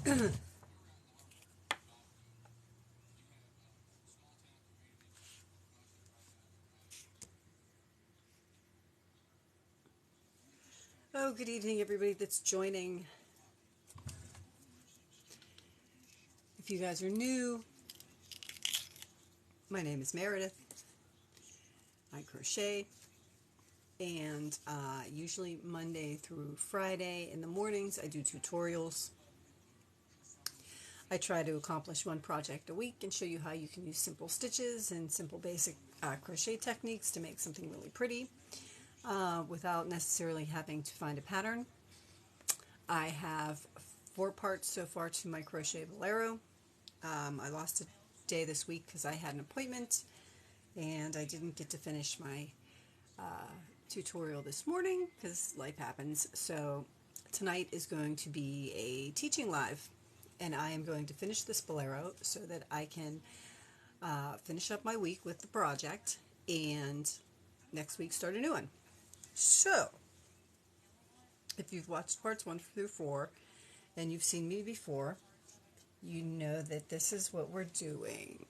Oh, good evening, everybody that's joining. If you guys are new, my name is Meredith. I crochet, and usually Monday through Friday in the mornings I do tutorials. I try to accomplish one project a week and show you how you can use simple stitches and simple basic crochet techniques to make something really pretty without necessarily having to find a pattern. I have 4 parts so far to my Crochet Bolero. I lost a day this week because I had an appointment and I didn't get to finish my tutorial this morning because life happens. So tonight is going to be a teaching live, and I am going to finish this Bolero so that I can finish up my week with the project and next week start a new one. So if you've watched parts 1 through 4 and you've seen me before, you know that this is what we're doing.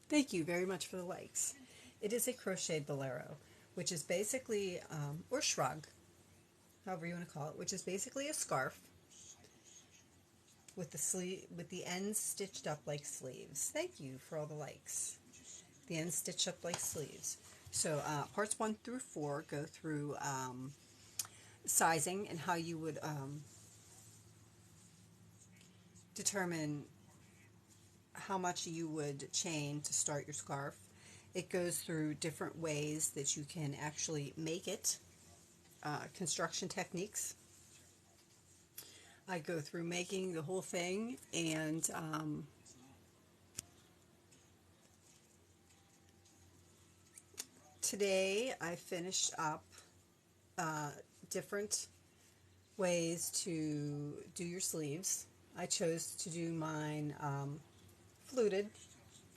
Thank you very much for the likes. It is a crochet bolero, which is basically, or shrug, however you want to call it, which is basically a scarf with the ends stitched up like sleeves. Thank you for all the likes. The ends stitched up like sleeves. So parts 1 through 4 go through sizing and how you would determine how much you would chain to start your scarf. It goes through different ways that you can actually make it, construction techniques. I go through making the whole thing, and today I finished up different ways to do your sleeves. I chose to do mine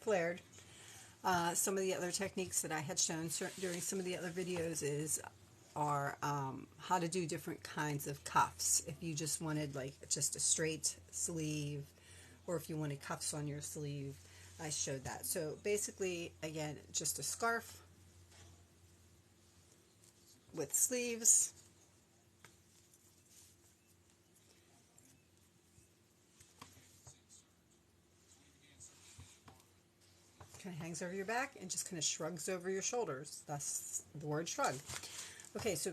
flared. Some of the other techniques that I had shown during some of the other videos are how to do different kinds of cuffs. If you just wanted like just a straight sleeve, or if you wanted cuffs on your sleeve, I showed that. So basically, again, just a scarf with sleeves. Kind of hangs over your back and just kind of shrugs over your shoulders. That's the word shrug. Okay, so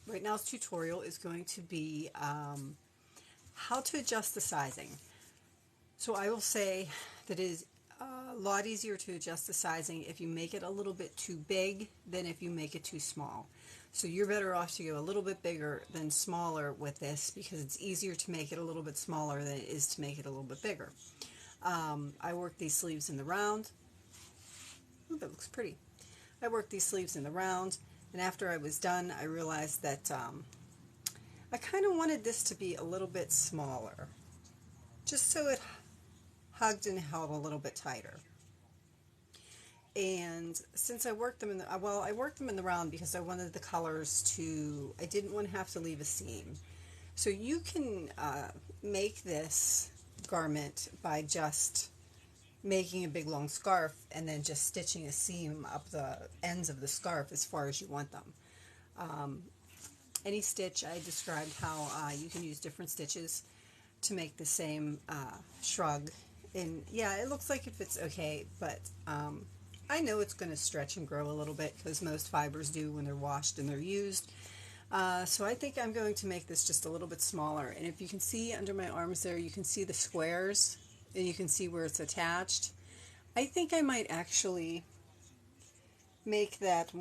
right now's tutorial is going to be how to adjust the sizing. So I will say that it is a lot easier to adjust the sizing if you make it a little bit too big than if you make it too small. So you're better off to go a little bit bigger than smaller with this, because it's easier to make it a little bit smaller than it is to make it a little bit bigger. I work these sleeves in the round. Ooh, that looks pretty. I worked these sleeves in the round, and after I was done, I realized that I kind of wanted this to be a little bit smaller, just so it hugged and held a little bit tighter. And since I worked them in the, I worked them in the round because I wanted the colors to, I didn't want to have to leave a seam. So you can make this garment by just making a big long scarf and then just stitching a seam up the ends of the scarf as far as you want them. Any stitch, I described how you can use different stitches to make the same shrug. And yeah, it looks like it fits okay, but I know it's going to stretch and grow a little bit because most fibers do when they're washed and they're used. So I think I'm going to make this just a little bit smaller. And if you can see under my arms there, you can see the squares and you can see where it's attached. I think I might actually make that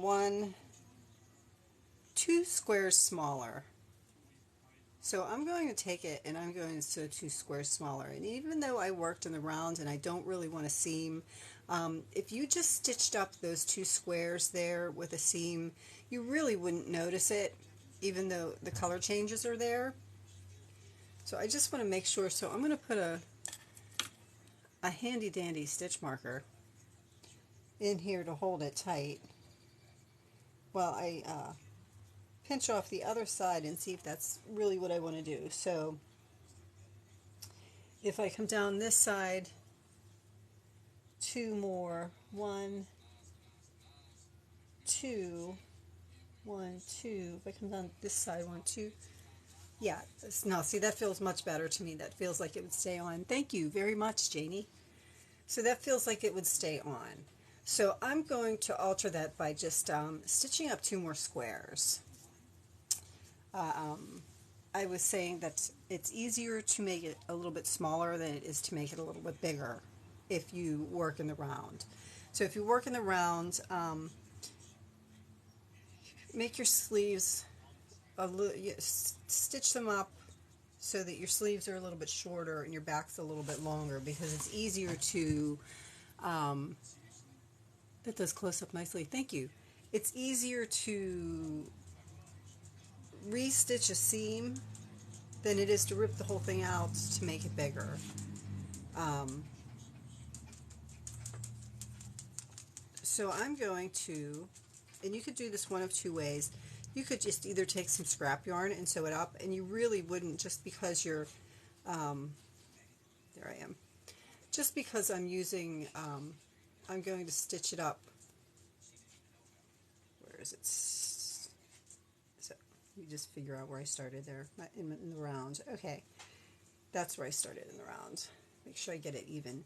2 squares smaller. So I'm going to take it and I'm going to sew 2 squares smaller. And even though I worked in the round and I don't really want a seam, if you just stitched up those 2 squares there with a seam, you really wouldn't notice it, even though the color changes are there. So I just want to make sure. So I'm going to put a handy dandy stitch marker in here to hold it tight while I pinch off the other side and see if that's really what I want to do. So if I come down this side, 2 more, 1, 2, 1, 2. If I come down this side, 1, 2. Yeah, no, see, that feels much better to me. That feels like it would stay on. Thank you very much, Janie. So that feels like it would stay on. So I'm going to alter that by just stitching up 2 more squares. I was saying that it's easier to make it a little bit smaller than it is to make it a little bit bigger if you work in the round. So if you work in the round, make your sleeves stitch them up so that your sleeves are a little bit shorter and your back's a little bit longer, because it's easier to that does close up nicely, thank you. It's easier to re-stitch a seam than it is to rip the whole thing out to make it bigger. So I'm going to, and you could do this one of 2 ways. You could just either take some scrap yarn and sew it up, and you really wouldn't, just because you're, there I am, just because I'm using, I'm going to stitch it up. Where is it? So you just figure out where I started there, in the round. Okay, that's where I started in the round. Make sure I get it even.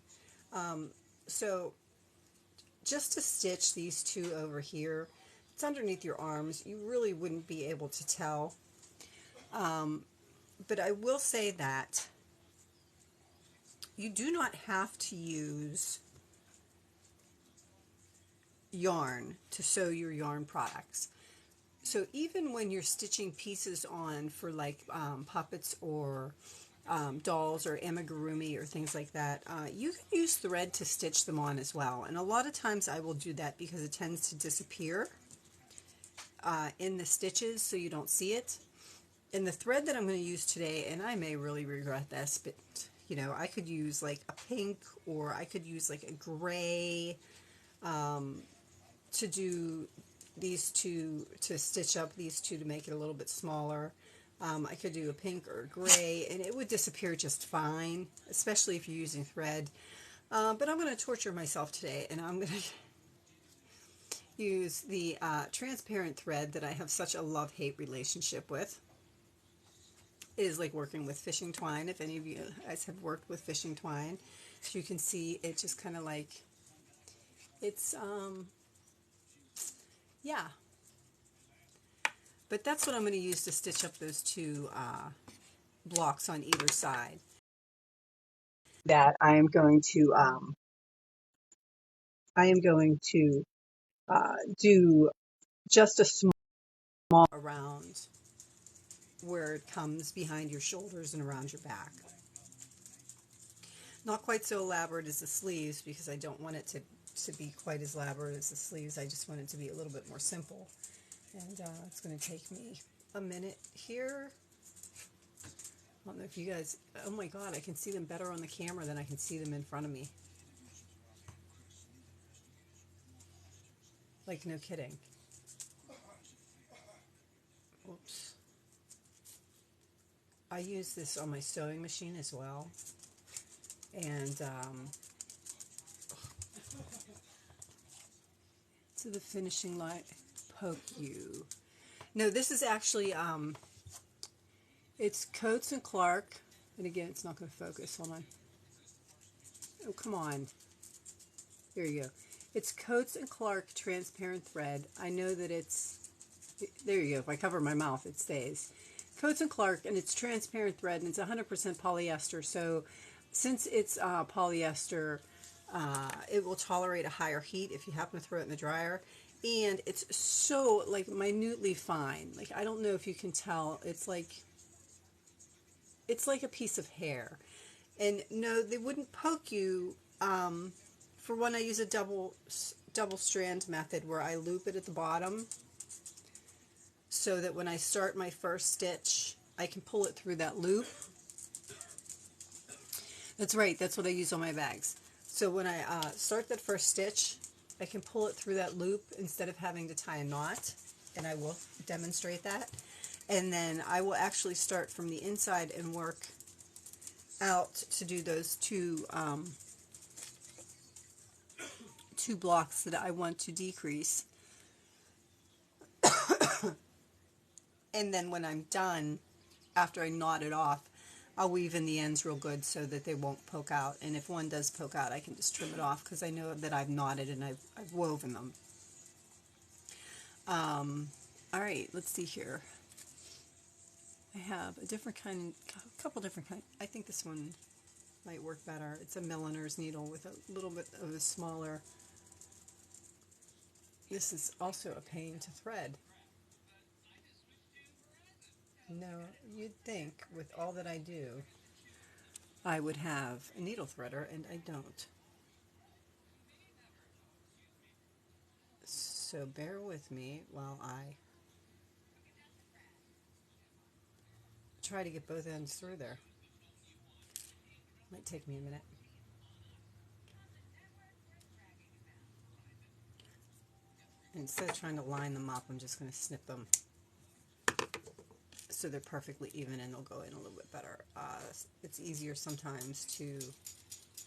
So just to stitch these 2 over here, it's underneath your arms. You really wouldn't be able to tell. But I will say that you do not have to use yarn to sew your yarn products. So even when you're stitching pieces on for like puppets or dolls or amigurumi or things like that, you can use thread to stitch them on as well. And a lot of times I will do that because it tends to disappear in the stitches, so you don't see it. And the thread that I'm going to use today, and I may really regret this, but you know, I could use like a pink, or I could use like a gray to do these 2, to stitch up these 2 to make it a little bit smaller. I could do a pink or a gray, and it would disappear just fine, especially if you're using thread. But I'm going to torture myself today, and I'm going to use the transparent thread that I have such a love-hate relationship with. It is like working with fishing twine. If any of you guys have worked with fishing twine, you can see it just kind of like, it's, yeah. But that's what I'm going to use to stitch up those 2 blocks on either side. That I am going to do just a small around where it comes behind your shoulders and around your back. Not quite so elaborate as the sleeves, because I don't want it to be quite as elaborate as the sleeves. I just want it to be a little bit more simple. And it's going to take me a minute here. I don't know if you guys, oh my god, I can see them better on the camera than I can see them in front of me. Like, no kidding. Oops. I use this on my sewing machine as well. And to the finishing line, poke you. No, this is actually, it's Coates and Clark. And again, it's not going to focus. Hold on. Oh, come on. There you go. It's Coates and Clark transparent thread. I know that it's, there you go. If I cover my mouth, it stays. Coates and Clark, and it's transparent thread, and it's 100% polyester. So since it's polyester, it will tolerate a higher heat if you happen to throw it in the dryer. And it's so, like, minutely fine. Like, I don't know if you can tell. It's like a piece of hair. And no, they wouldn't poke you for when I use a double strand method, where I loop it at the bottom so that when I start my first stitch, I can pull it through that loop. That's right, that's what I use on my bags. So when I start that first stitch, I can pull it through that loop instead of having to tie a knot. and I will demonstrate that. And then I will actually start from the inside and work out to do those two blocks that I want to decrease. And then when I'm done, after I knot it off, I'll weave in the ends real good so that they won't poke out. And if one does poke out, I can just trim it off because I know that I've knotted and I've woven them. All right, let's see here. I have a couple different kind. I think this one might work better. It's a milliner's needle with a little bit of a smaller. This is also a pain to thread. No, you'd think with all that I do, I would have a needle threader, and I don't. So bear with me while I try to get both ends through there. Might take me a minute. And instead of trying to line them up, I'm just going to snip them so they're perfectly even and they'll go in a little bit better. It's easier sometimes to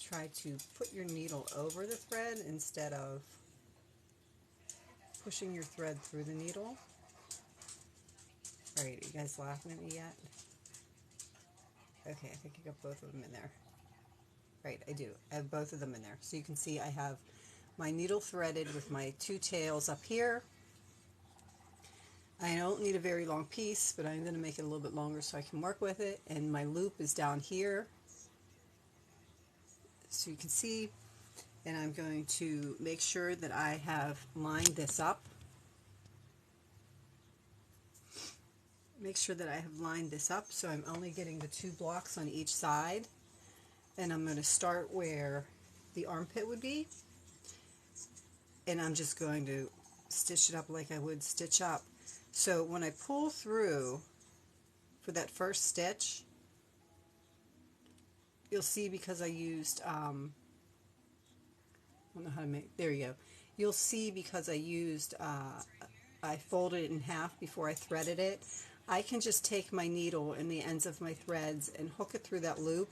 try to put your needle over the thread instead of pushing your thread through the needle. All right, you guys laughing at me yet? Okay, I think I got both of them in there. Right, I do. I have both of them in there. So you can see I have my needle threaded with my two tails up here. I don't need a very long piece, but I'm going to make it a little bit longer so I can work with it. And my loop is down here, so you can see. And I'm going to make sure that I have lined this up. Make sure that I have lined this up so I'm only getting the 2 blocks on each side. And I'm going to start where the armpit would be. And I'm just going to stitch it up like I would stitch up. So when I pull through for that first stitch, you'll see because I used, I don't know how to make, there you go. You'll see because I used, I folded it in half before I threaded it. I can just take my needle and the ends of my threads and hook it through that loop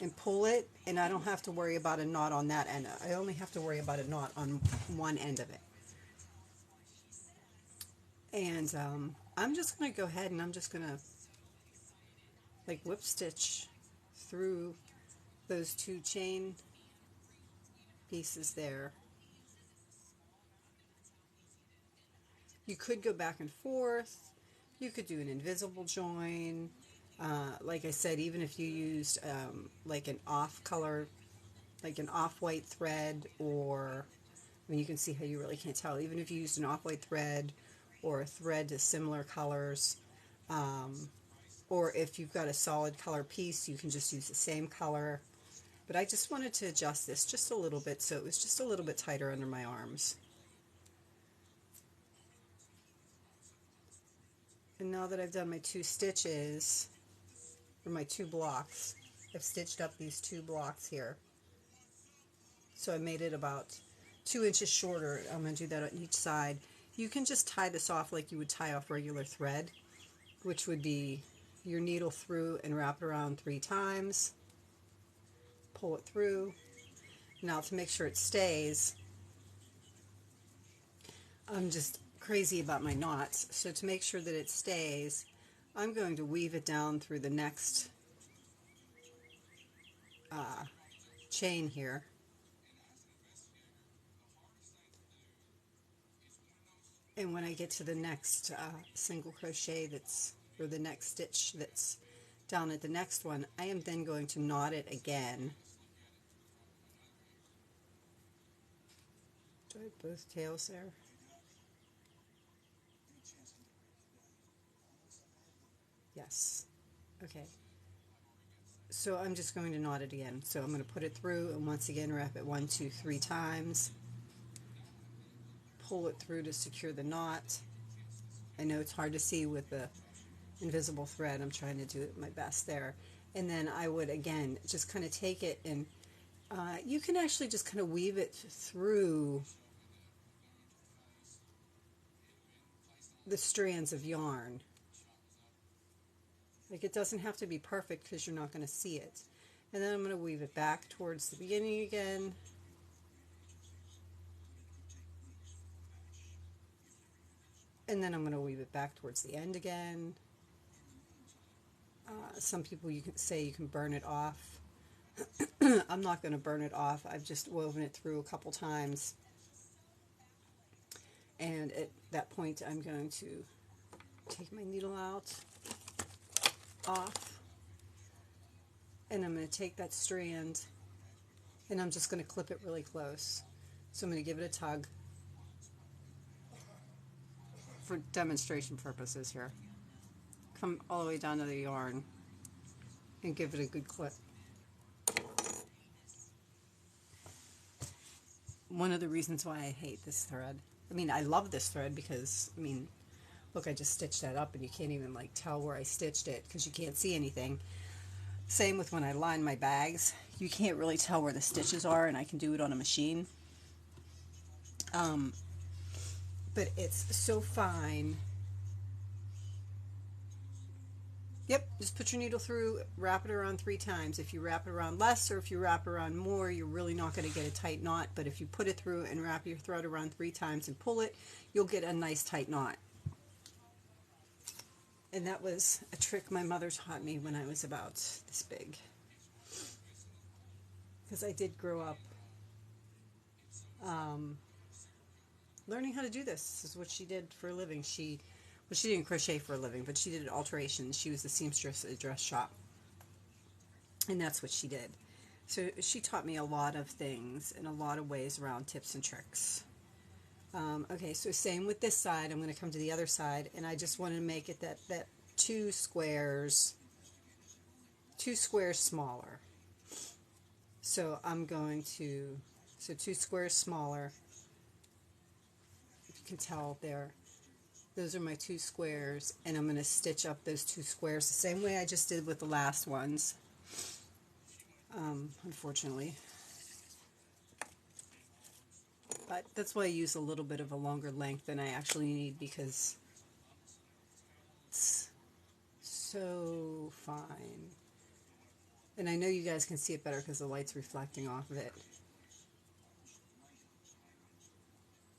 and pull it, and I don't have to worry about a knot on that end. I only have to worry about a knot on one end of it. And I'm just going to go ahead and I'm just going to like whip stitch through those 2 chain pieces there. You could go back and forth. You could do an invisible join. Like I said, even if you used like an off color, like an off-white thread, or I mean, you can see how you really can't tell. Even if you used an off-white thread or a thread to similar colors, or if you've got a solid color piece, you can just use the same color. But I just wanted to adjust this just a little bit so it was just a little bit tighter under my arms. And now that I've done my 2 stitches, or my 2 blocks, I've stitched up these 2 blocks here. So I made it about 2 inches shorter. I'm going to do that on each side. You can just tie this off like you would tie off regular thread, which would be your needle through and wrap it around 3 times. Pull it through. Now to make sure it stays, I'm just crazy about my knots. So to make sure that it stays, I'm going to weave it down through the next chain here. And when I get to the next single crochet or the next stitch that's down at the next one, I am then going to knot it again. Do I have both tails there? Yes. Okay. So I'm just going to knot it again. So I'm going to put it through and once again wrap it 1, 2, 3 times. Pull it through to secure the knot. I know it's hard to see with the invisible thread. I'm trying to do it my best there. And then I would again just kind of take it and you can actually just kind of weave it through the strands of yarn. Like, it doesn't have to be perfect because you're not going to see it. And then I'm going to weave it back towards the beginning again. And then I'm going to weave it back towards the end again. Some people you can say you can burn it off. I'm not going to burn it off. I've just woven it through a couple times. And at that point, I'm going to take my needle off. And I'm going to take that strand and I'm just going to clip it really close. So I'm going to give it a tug for demonstration purposes here. Come all the way down to the yarn and give it a good clip. One of the reasons why I hate this thread, I mean, I love this thread because, I mean, look, I just stitched that up and you can't even like tell where I stitched it because you can't see anything. Same with when I line my bags. You can't really tell where the stitches are, and I can do it on a machine. But it's so fine. Yep, just put your needle through, wrap it around 3 times. If you wrap it around less or if you wrap around more, you're really not going to get a tight knot. But if you put it through and wrap your thread around 3 times and pull it, you'll get a nice tight knot. And that was a trick my mother taught me when I was about this big. Because I did grow up learning how to do this. This is what she did for a living. She didn't crochet for a living, but she did alterations. She was the seamstress at a dress shop. And that's what she did. So she taught me a lot of things in a lot of ways around tips and tricks. Okay, so same with this side. I'm going to come to the other side, and I just want to make it that 2 squares smaller. So I'm going to, 2 squares smaller. If you can tell there, those are my 2 squares, and I'm going to stitch up those 2 squares the same way I just did with the last ones. Unfortunately. But that's why I use a little bit of a longer length than I actually need, because it's so fine. And I know you guys can see it better because the light's reflecting off of it.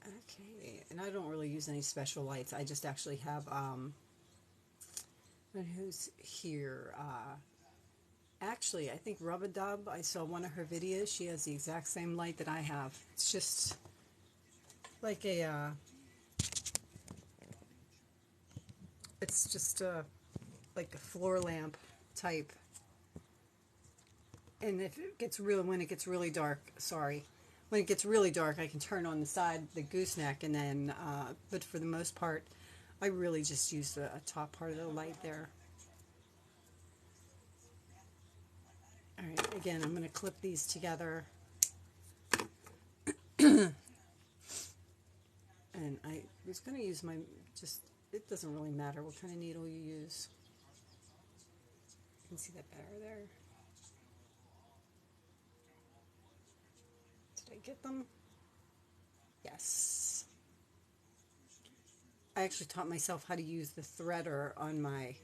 Okay, and I don't really use any special lights. I just actually have, who's here? Actually, I think Rubadub, I saw one of her videos. She has the exact same light that I have. It's just like a, it's just like a floor lamp type. And if it gets when it gets really dark, when it gets really dark, I can turn on the side, the gooseneck, and then, but for the most part, I really just use the top part of the light there. Alright, again, I'm going to clip these together. And I was going to use my, it doesn't really matter what kind of needle you use. You can see that better there. Did I get them? Yes. I actually taught myself how to use the threader on my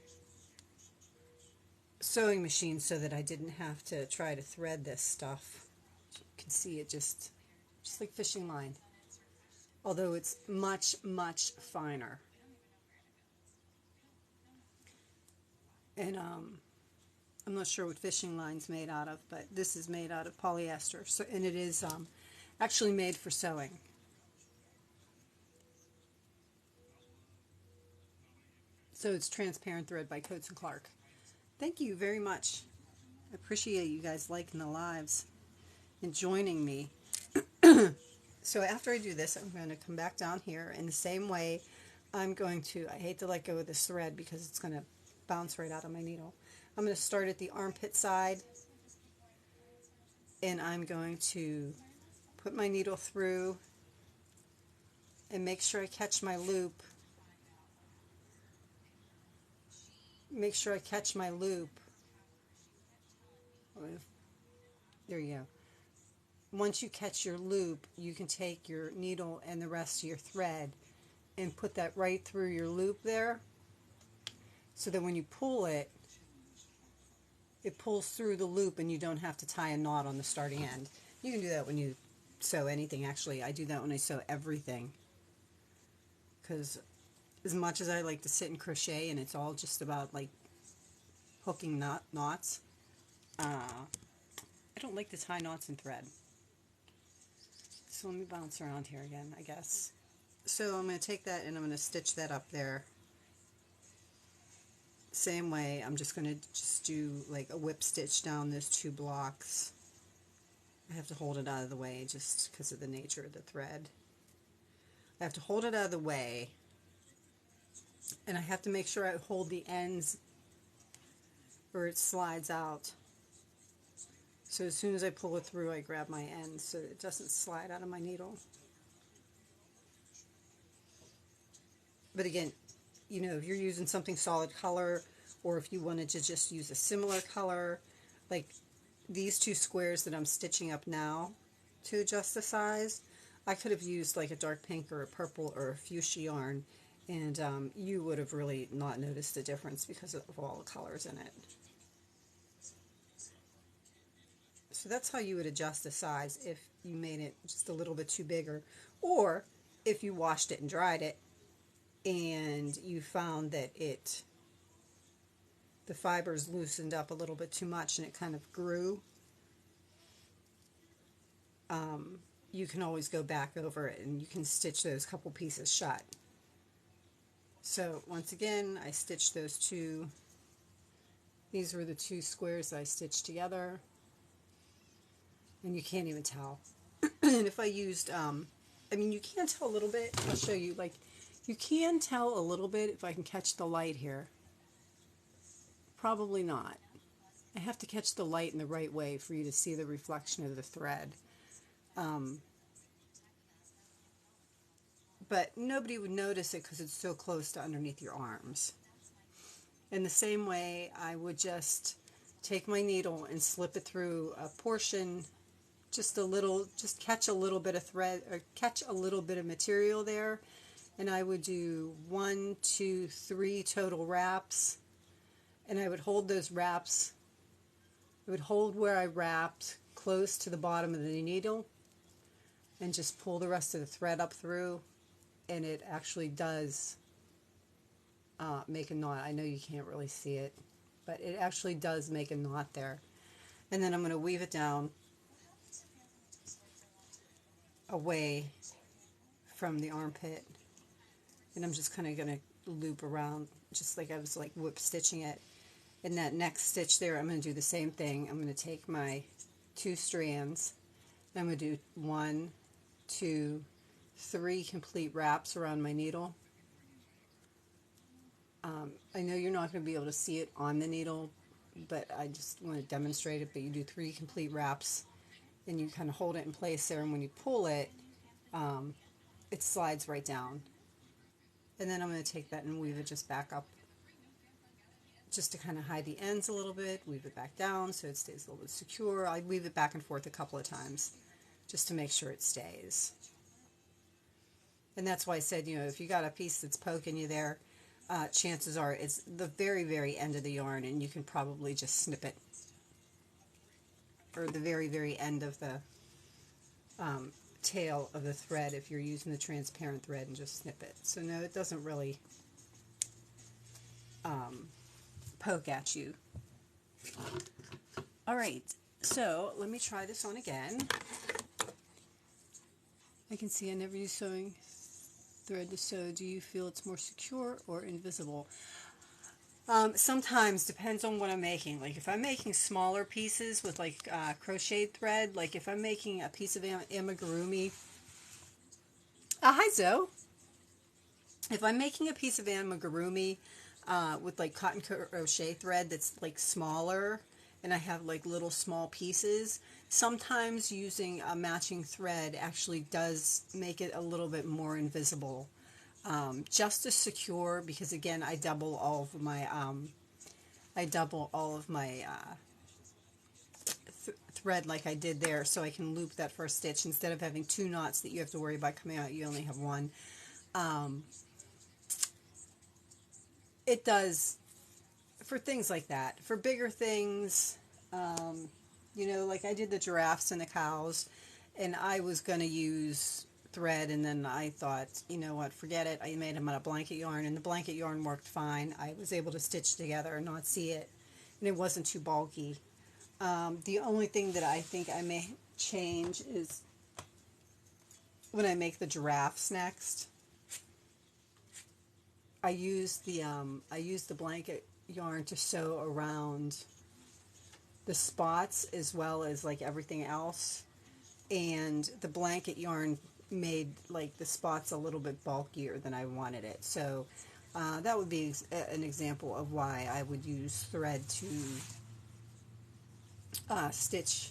sewing machine so that I didn't have to try to thread this stuff. You can see it just like fishing line. Although it's much, much finer. And I'm not sure what fishing line's made out of, but this is made out of polyester. So, and it is actually made for sewing. So it's transparent thread by Coates and Clark. Thank you very much. I appreciate you guys liking the lives and joining me. So after I do this, I'm going to come back down here in the same way. I'm going to, I hate to let go of this thread because it's going to bounce right out of my needle. I'm going to start at the armpit side, and I'm going to put my needle through and make sure I catch my loop. Make sure I catch my loop. There you go. Once you catch your loop, you can take your needle and the rest of your thread and put that right through your loop there, so that when you pull it, it pulls through the loop and you don't have to tie a knot on the starting end. You can do that when you sew anything. Actually, I do that when I sew everything, because as much as I like to sit and crochet and it's all just about like hooking knots, I don't like to tie knots in thread. So let me bounce around here again, I guess. So I'm going to take that and I'm going to stitch that up there. Same way, I'm just going to just do like a whip stitch down those 2 blocks. I have to hold it out of the way just because of the nature of the thread. I have to hold it out of the way, and I have to make sure I hold the ends or it slides out. So as soon as I pull it through, I grab my ends so it doesn't slide out of my needle. But again, you know, if you're using something solid color, or if you wanted to just use a similar color, like these 2 squares that I'm stitching up now to adjust the size, I could have used like a dark pink or a purple or a fuchsia yarn, and you would have really not noticed the difference because of all the colors in it. So that's how you would adjust the size if you made it just a little bit too bigger, or if you washed it and dried it and you found that the fibers loosened up a little bit too much and it kind of grew. You can always go back over it and you can stitch those couple pieces shut. So once again, I stitched those 2. These were the 2 squares that I stitched together, and you can't even tell. And if I used, I mean, you can tell a little bit. I'll show you. Like, you can tell a little bit if I can catch the light here. Probably not. I have to catch the light in the right way for you to see the reflection of the thread. But nobody would notice it because it's so close to underneath your arms. In the same way, I would just take my needle and slip it through a portion, just a little, just catch a little bit of thread, or catch a little bit of material there, and I would do 1, 2, 3 total wraps, and I would hold those wraps, I would hold where I wrapped close to the bottom of the needle, and just pull the rest of the thread up through, and it actually does make a knot. I know you can't really see it, but it actually does make a knot there. And then I'm going to weave it down away from the armpit, and I'm just kind of going to loop around just like I was like whip stitching it. In that next stitch there, I'm going to do the same thing. I'm going to take my 2 strands, and I'm going to do 1, 2, 3 complete wraps around my needle. I know you're not going to be able to see it on the needle, but I just want to demonstrate it. But you do 3 complete wraps, and you kind of hold it in place there, and when you pull it, it slides right down. And then I'm going to take that and weave it just back up, just to kind of hide the ends a little bit, weave it back down so it stays a little bit secure. I weave it back and forth a couple of times just to make sure it stays. And that's why I said, you know, if you got a piece that's poking you there, chances are it's the very, very end of the yarn, and you can probably just snip it. Or the very, very end of the tail of the thread if you're using the transparent thread, and just snip it. So no, it doesn't really poke at you. Alright, so let me try this on again. I can see I never use sewing thread to sew. Do you feel it's more secure or invisible? Sometimes, depends on what I'm making. Like if I'm making smaller pieces with like crocheted thread, like if I'm making a piece of amigurumi. Hi Zoe. If I'm making a piece of amigurumi with like cotton crochet thread that's like smaller, and I have like little small pieces, sometimes using a matching thread actually does make it a little bit more invisible, just to secure, because again I double all of my thread like I did there, so I can loop that first stitch instead of having 2 knots that you have to worry about coming out. You only have 1. it does for things like that. For bigger things, you know, like I did the giraffes and the cows, and I was going to use thread, and then I thought, you know what, forget it. I made them out of blanket yarn, and the blanket yarn worked fine. I was able to stitch together and not see it, and it wasn't too bulky. The only thing that I think I may change is when I make the giraffes next. I use the blanket yarn to sew around the spots as well as like everything else, and the blanket yarn made like the spots a little bit bulkier than I wanted it. So that would be an example of why I would use thread to stitch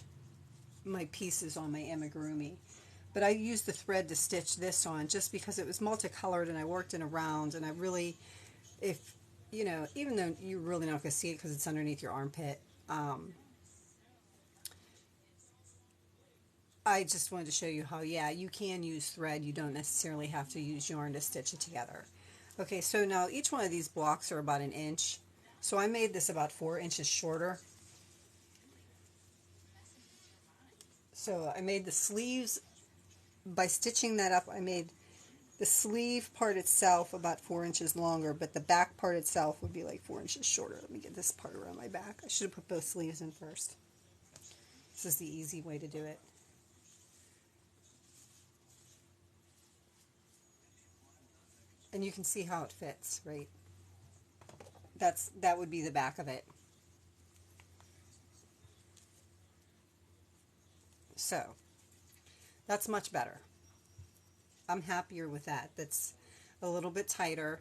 my pieces on my amigurumi. But I used the thread to stitch this on just because it was multicolored and I worked in a round, and I really, if you know, even though you're really not going to see it because it's underneath your armpit, I just wanted to show you how, yeah, you can use thread. You don't necessarily have to use yarn to stitch it together. Okay, so now each one of these blocks are about 1 inch. So I made this about 4 inches shorter. So I made the sleeves, by stitching that up, I made the sleeve part itself about 4 inches longer, but the back part itself would be like 4 inches shorter. Let me get this part around my back. I should have put both sleeves in first. This is the easy way to do it. And you can see how it fits, right? That would be the back of it. So that's much better. I'm happier with that. That's a little bit tighter.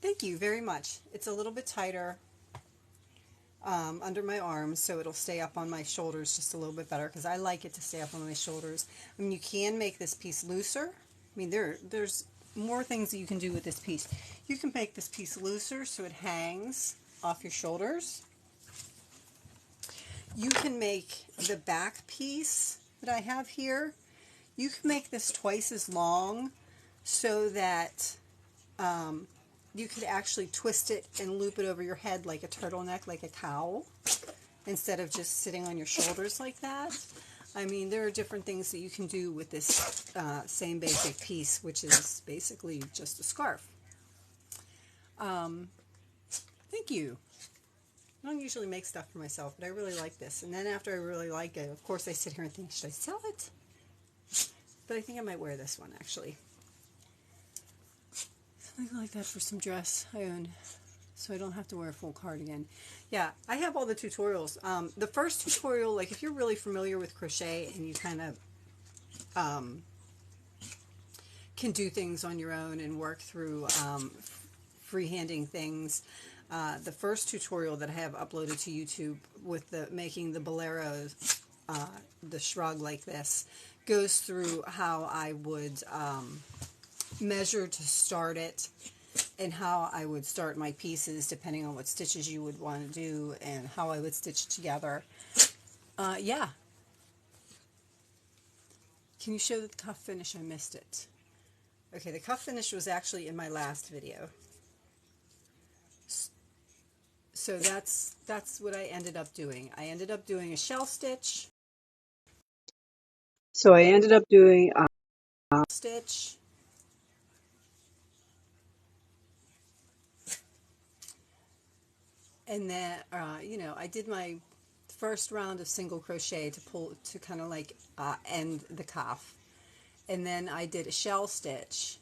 Thank you very much. It's a little bit tighter under my arms, so it'll stay up on my shoulders just a little bit better, because I like it to stay up on my shoulders. I mean, you can make this piece looser. I mean, there's more things that you can do with this piece. You can make this piece looser so it hangs off your shoulders. You can make the back piece that I have here, you can make this twice as long so that you could actually twist it and loop it over your head like a turtleneck, like a cowl, instead of just sitting on your shoulders like that. I mean, there are different things that you can do with this same basic piece, which is basically just a scarf. Thank you. I don't usually make stuff for myself, but I really like this. And then after I really like it, of course I sit here and think, should I sell it? But I think I might wear this one, actually. Something like that for some dress I own, so I don't have to wear a full cardigan. Yeah, I have all the tutorials. The first tutorial, like if you're really familiar with crochet and you kind of can do things on your own and work through freehanding things, the first tutorial that I have uploaded to YouTube with the making the Bolero, the shrug like this, goes through how I would measure to start it, and how I would start my pieces depending on what stitches you would want to do, and how I would stitch together. Yeah. Can you show the cuff finish? I missed it. Okay, the cuff finish was actually in my last video. So that's what I ended up doing. I ended up doing a shell stitch. So I ended up doing a stitch. And then, you know, I did my first round of single crochet to kind of like end the cuff. And then I did a shell stitch.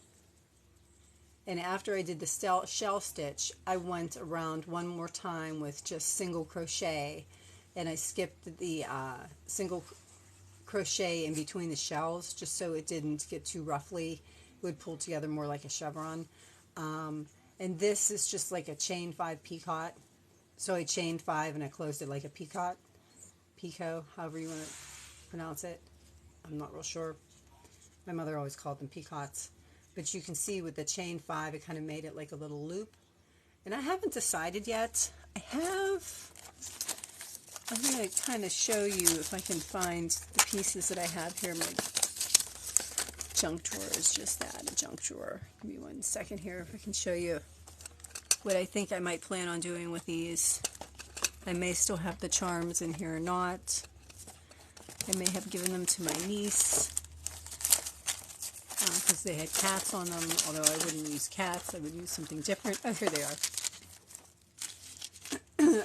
And after I did the shell stitch, I went around one more time with just single crochet, and I skipped the single crochet in between the shells just so it didn't get too roughly. It would pull together more like a chevron. And this is just like a chain 5 picot. So I chained 5 and I closed it like a picot, however you want to pronounce it. I'm not real sure. My mother always called them picots. But you can see with the chain 5, it kind of made it like a little loop. And I haven't decided yet. I'm going to kind of show you if I can find the pieces that I have here. junk drawer is just that, a junk drawer. Give me 1 second here if I can show you what I think I might plan on doing with these. I may still have the charms in here or not. I may have given them to my niece because they had cats on them, although I wouldn't use cats. I would use something different. Oh, here they are.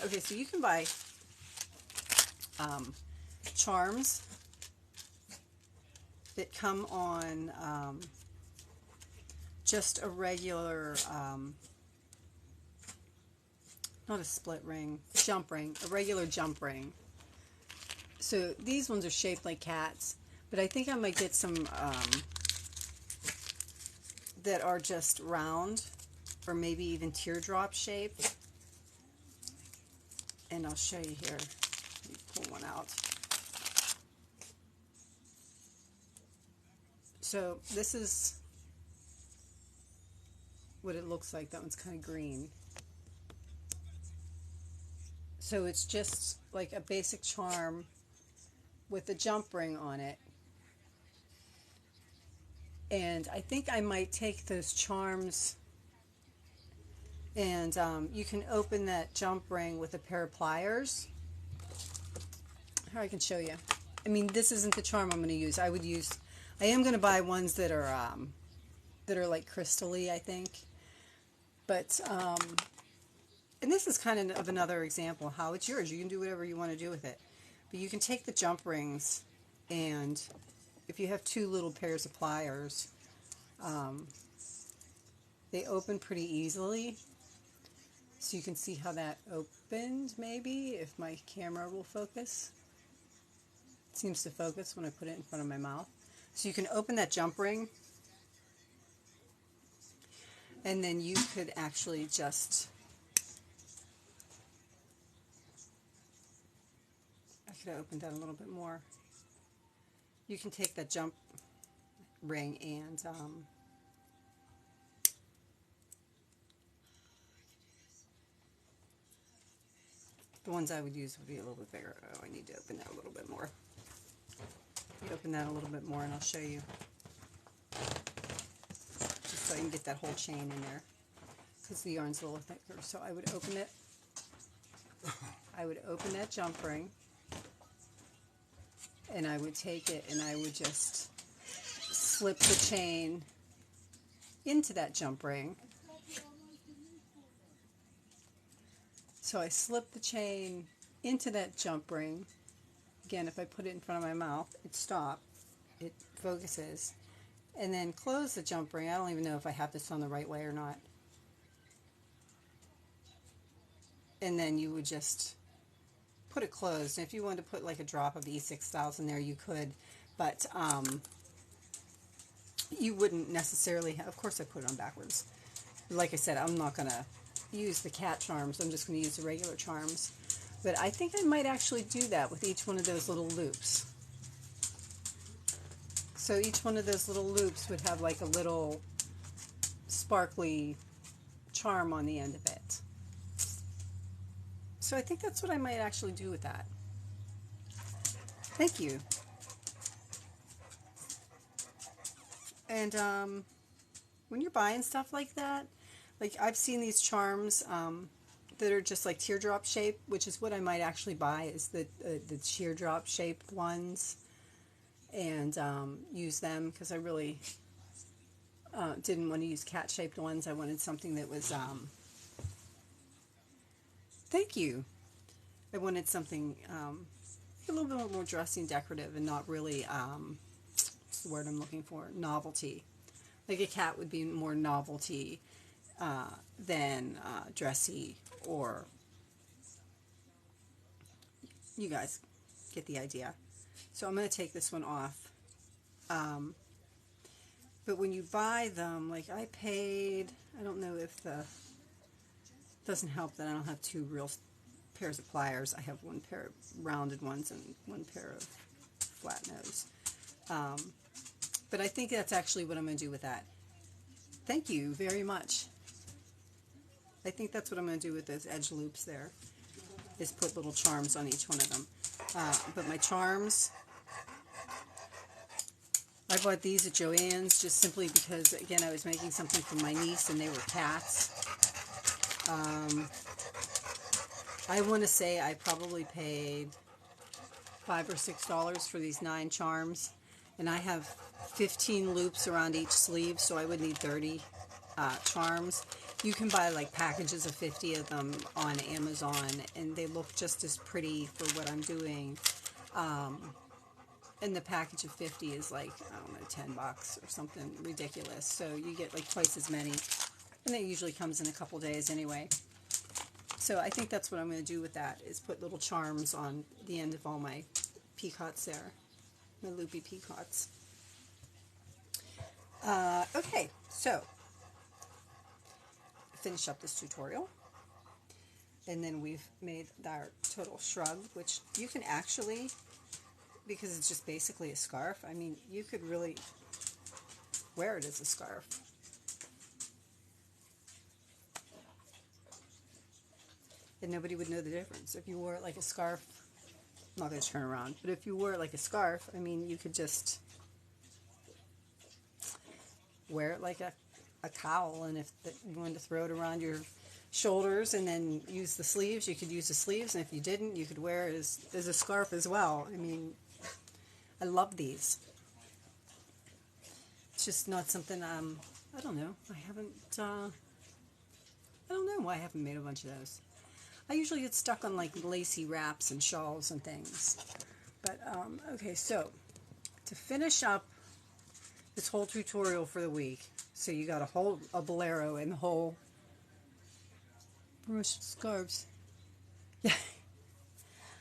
Okay, so you can buy charms that come on just a regular, not a split ring, jump ring, a regular jump ring. So these ones are shaped like cats, but I think I might get some that are just round or maybe even teardrop shaped. And I'll show you here. Let me pull one out. So this is what it looks like. That one's kind of green. So it's just like a basic charm with a jump ring on it. And I think I might take those charms and you can open that jump ring with a pair of pliers. Here, I can show you. I mean, this isn't the charm I'm going to use. I am going to buy ones that are like crystal-y, I think. But, and this is kind of another example of how it's yours. You can do whatever you want to do with it. But you can take the jump rings, and if you have 2 little pairs of pliers, they open pretty easily. So you can see how that opened, maybe, if my camera will focus. It seems to focus when I put it in front of my mouth. So you can open that jump ring, and then you could actually just, I could have opened that a little bit more. You can take that jump ring and the ones I would use would be a little bit bigger. Oh, I need to open that a little bit more. You open that a little bit more and I'll show you. Just so I can get that whole chain in there. Because the yarn's a little thicker. So I would open it. I would open that jump ring. And I would take it and I would just slip the chain into that jump ring. So I slip the chain into that jump ring. Again, if I put it in front of my mouth, it stops. It focuses. And then close the jump ring. I don't even know if I have this on the right way or not. And then you would just put it closed. And if you wanted to put like a drop of E6000 there, you could. But you wouldn't necessarily have, of course I put it on backwards. Like I said, I'm not going to use the cat charms. I'm just going to use the regular charms. But I think I might actually do that with each one of those little loops. So each one of those little loops would have like a little sparkly charm on the end of it. So I think that's what I might actually do with that. Thank you. And when you're buying stuff like that, like I've seen these charms that are just like teardrop shaped, which is what I might actually buy, is the teardrop shaped ones, and use them because I really didn't want to use cat shaped ones. I wanted something that was thank you. I wanted something a little bit more dressy and decorative and not really what's the word I'm looking for? Novelty. Like a cat would be more novelty than dressy, or you guys get the idea. So I'm going to take this one off. But when you buy them, like I paid, I don't know if the, doesn't help that I don't have 2 real pairs of pliers. I have 1 pair of rounded ones and 1 pair of flat nose. But I think that's actually what I'm going to do with that. Thank you very much. I think that's what I'm going to do with those edge loops there, is put little charms on each one of them. But my charms, I bought these at Joann's just simply because, again, I was making something for my niece and they were cats. I want to say I probably paid $5 or $6 for these 9 charms, and I have 15 loops around each sleeve, so I would need 30 charms. You can buy like packages of 50 of them on Amazon, and they look just as pretty for what I'm doing. And the package of 50 is like, I don't know, 10 bucks or something ridiculous. So you get like twice as many, and it usually comes in a couple days anyway. So I think that's what I'm going to do with that, is put little charms on the end of all my peacocks there, my loopy peacocks. Okay, so finish up this tutorial. And then we've made our total shrug, which you can actually, because it's just basically a scarf, I mean, you could really wear it as a scarf. And nobody would know the difference. If you wore it like a scarf, I'm not going to turn around, but if you wore it like a scarf, I mean, you could just wear it like a cowl, and if you wanted to throw it around your shoulders and then use the sleeves, you could use the sleeves, and if you didn't, you could wear it as a scarf as well. I mean, I love these. It's just not something, I don't know, I don't know why I haven't made a bunch of those. I usually get stuck on like lacy wraps and shawls and things. But, okay, so to finish up this whole tutorial for the week, so you got a Bolero and the whole brush scarves. Yeah.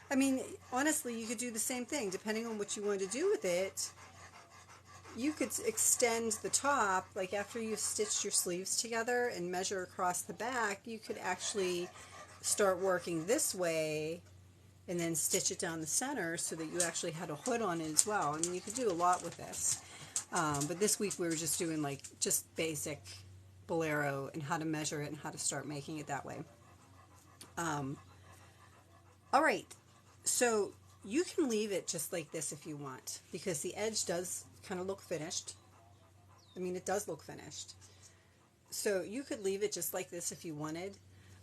I mean, honestly, you could do the same thing depending on what you want to do with it. You could extend the top, like after you've stitched your sleeves together and measure across the back, you could actually start working this way and then stitch it down the center so that you actually had a hood on it as well. I mean, you could do a lot with this. But this week we were just doing like just basic Bolero and how to measure it and how to start making it that way. All right, so you can leave it just like this if you want, because the edge does kind of look finished. I mean, it does look finished. So you could leave it just like this if you wanted,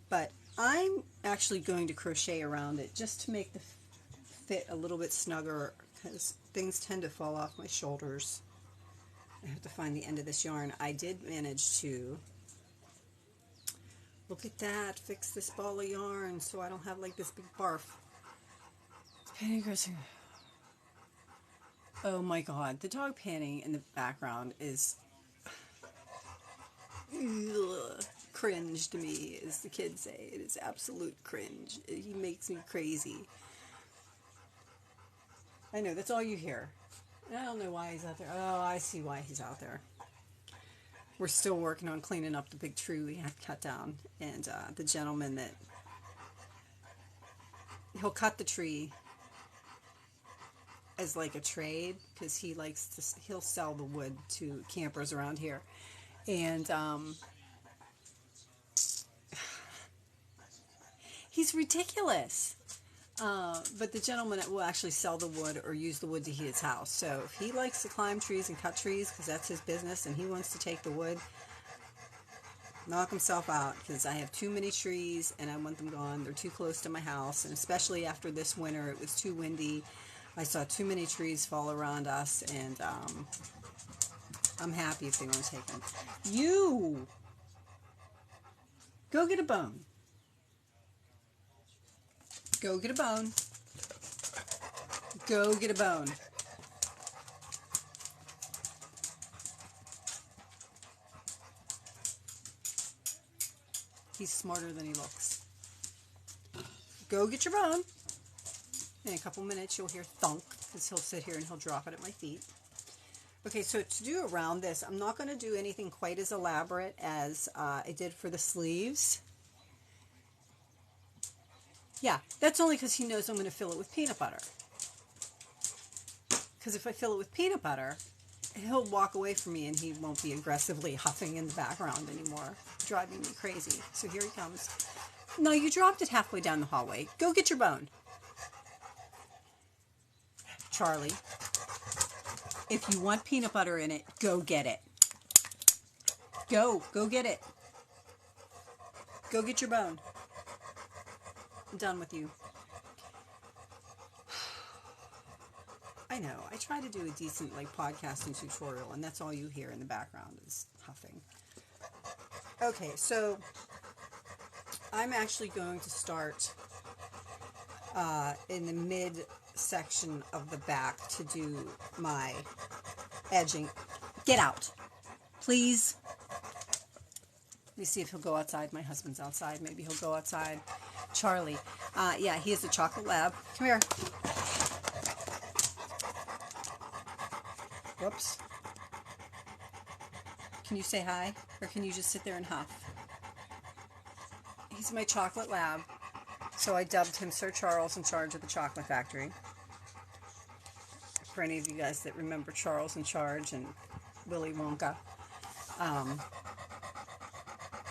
but I'm actually going to crochet around it just to make the fit a little bit snugger, because things tend to fall off my shoulders. I have to find the end of this yarn. I did manage to, look at that, fix this ball of yarn so I don't have like this big barf. It's panting aggressive. Oh my god, the dog panting in the background is cringe to me, as the kids say. It is absolute cringe. He makes me crazy. I know, that's all you hear. I don't know why he's out there. Oh, I see why he's out there. We're still working on cleaning up the big tree we had cut down, and the gentleman that, he'll cut the tree as like a trade, because he likes to, he'll sell the wood to campers around here, and he's ridiculous. But the gentleman will actually sell the wood or use the wood to heat his house. So if he likes to climb trees and cut trees, because that's his business, and he wants to take the wood, knock himself out, because I have too many trees and I want them gone. They're too close to my house, and especially after this winter, it was too windy. I saw too many trees fall around us, and I'm happy if they want to take them. You! Go get a bone. Go get a bone. Go get a bone. He's smarter than he looks. Go get your bone. In a couple minutes you'll hear thunk, because he'll sit here and he'll drop it at my feet. Okay, so to do around this, I'm not going to do anything quite as elaborate as I did for the sleeves. Yeah, that's only because he knows I'm going to fill it with peanut butter. Because if I fill it with peanut butter, he'll walk away from me and he won't be aggressively huffing in the background anymore, driving me crazy. So here he comes. No, you dropped it halfway down the hallway. Go get your bone. Charlie. If you want peanut butter in it, go get it. Go get it. Go get your bone. I'm done with you. I know, I try to do a decent like podcasting tutorial, and that's all you hear in the background is huffing. Okay, so I'm actually going to start in the mid section of the back to do my edging. Get out, please. Let me see if he'll go outside. My husband's outside. Maybe he'll go outside. Charlie. Yeah, he is a chocolate lab. Come here. Whoops. Can you say hi? Or can you just sit there and huff? He's my chocolate lab. So I dubbed him Sir Charles in charge of the chocolate factory. For any of you guys that remember Charles in Charge and Willy Wonka.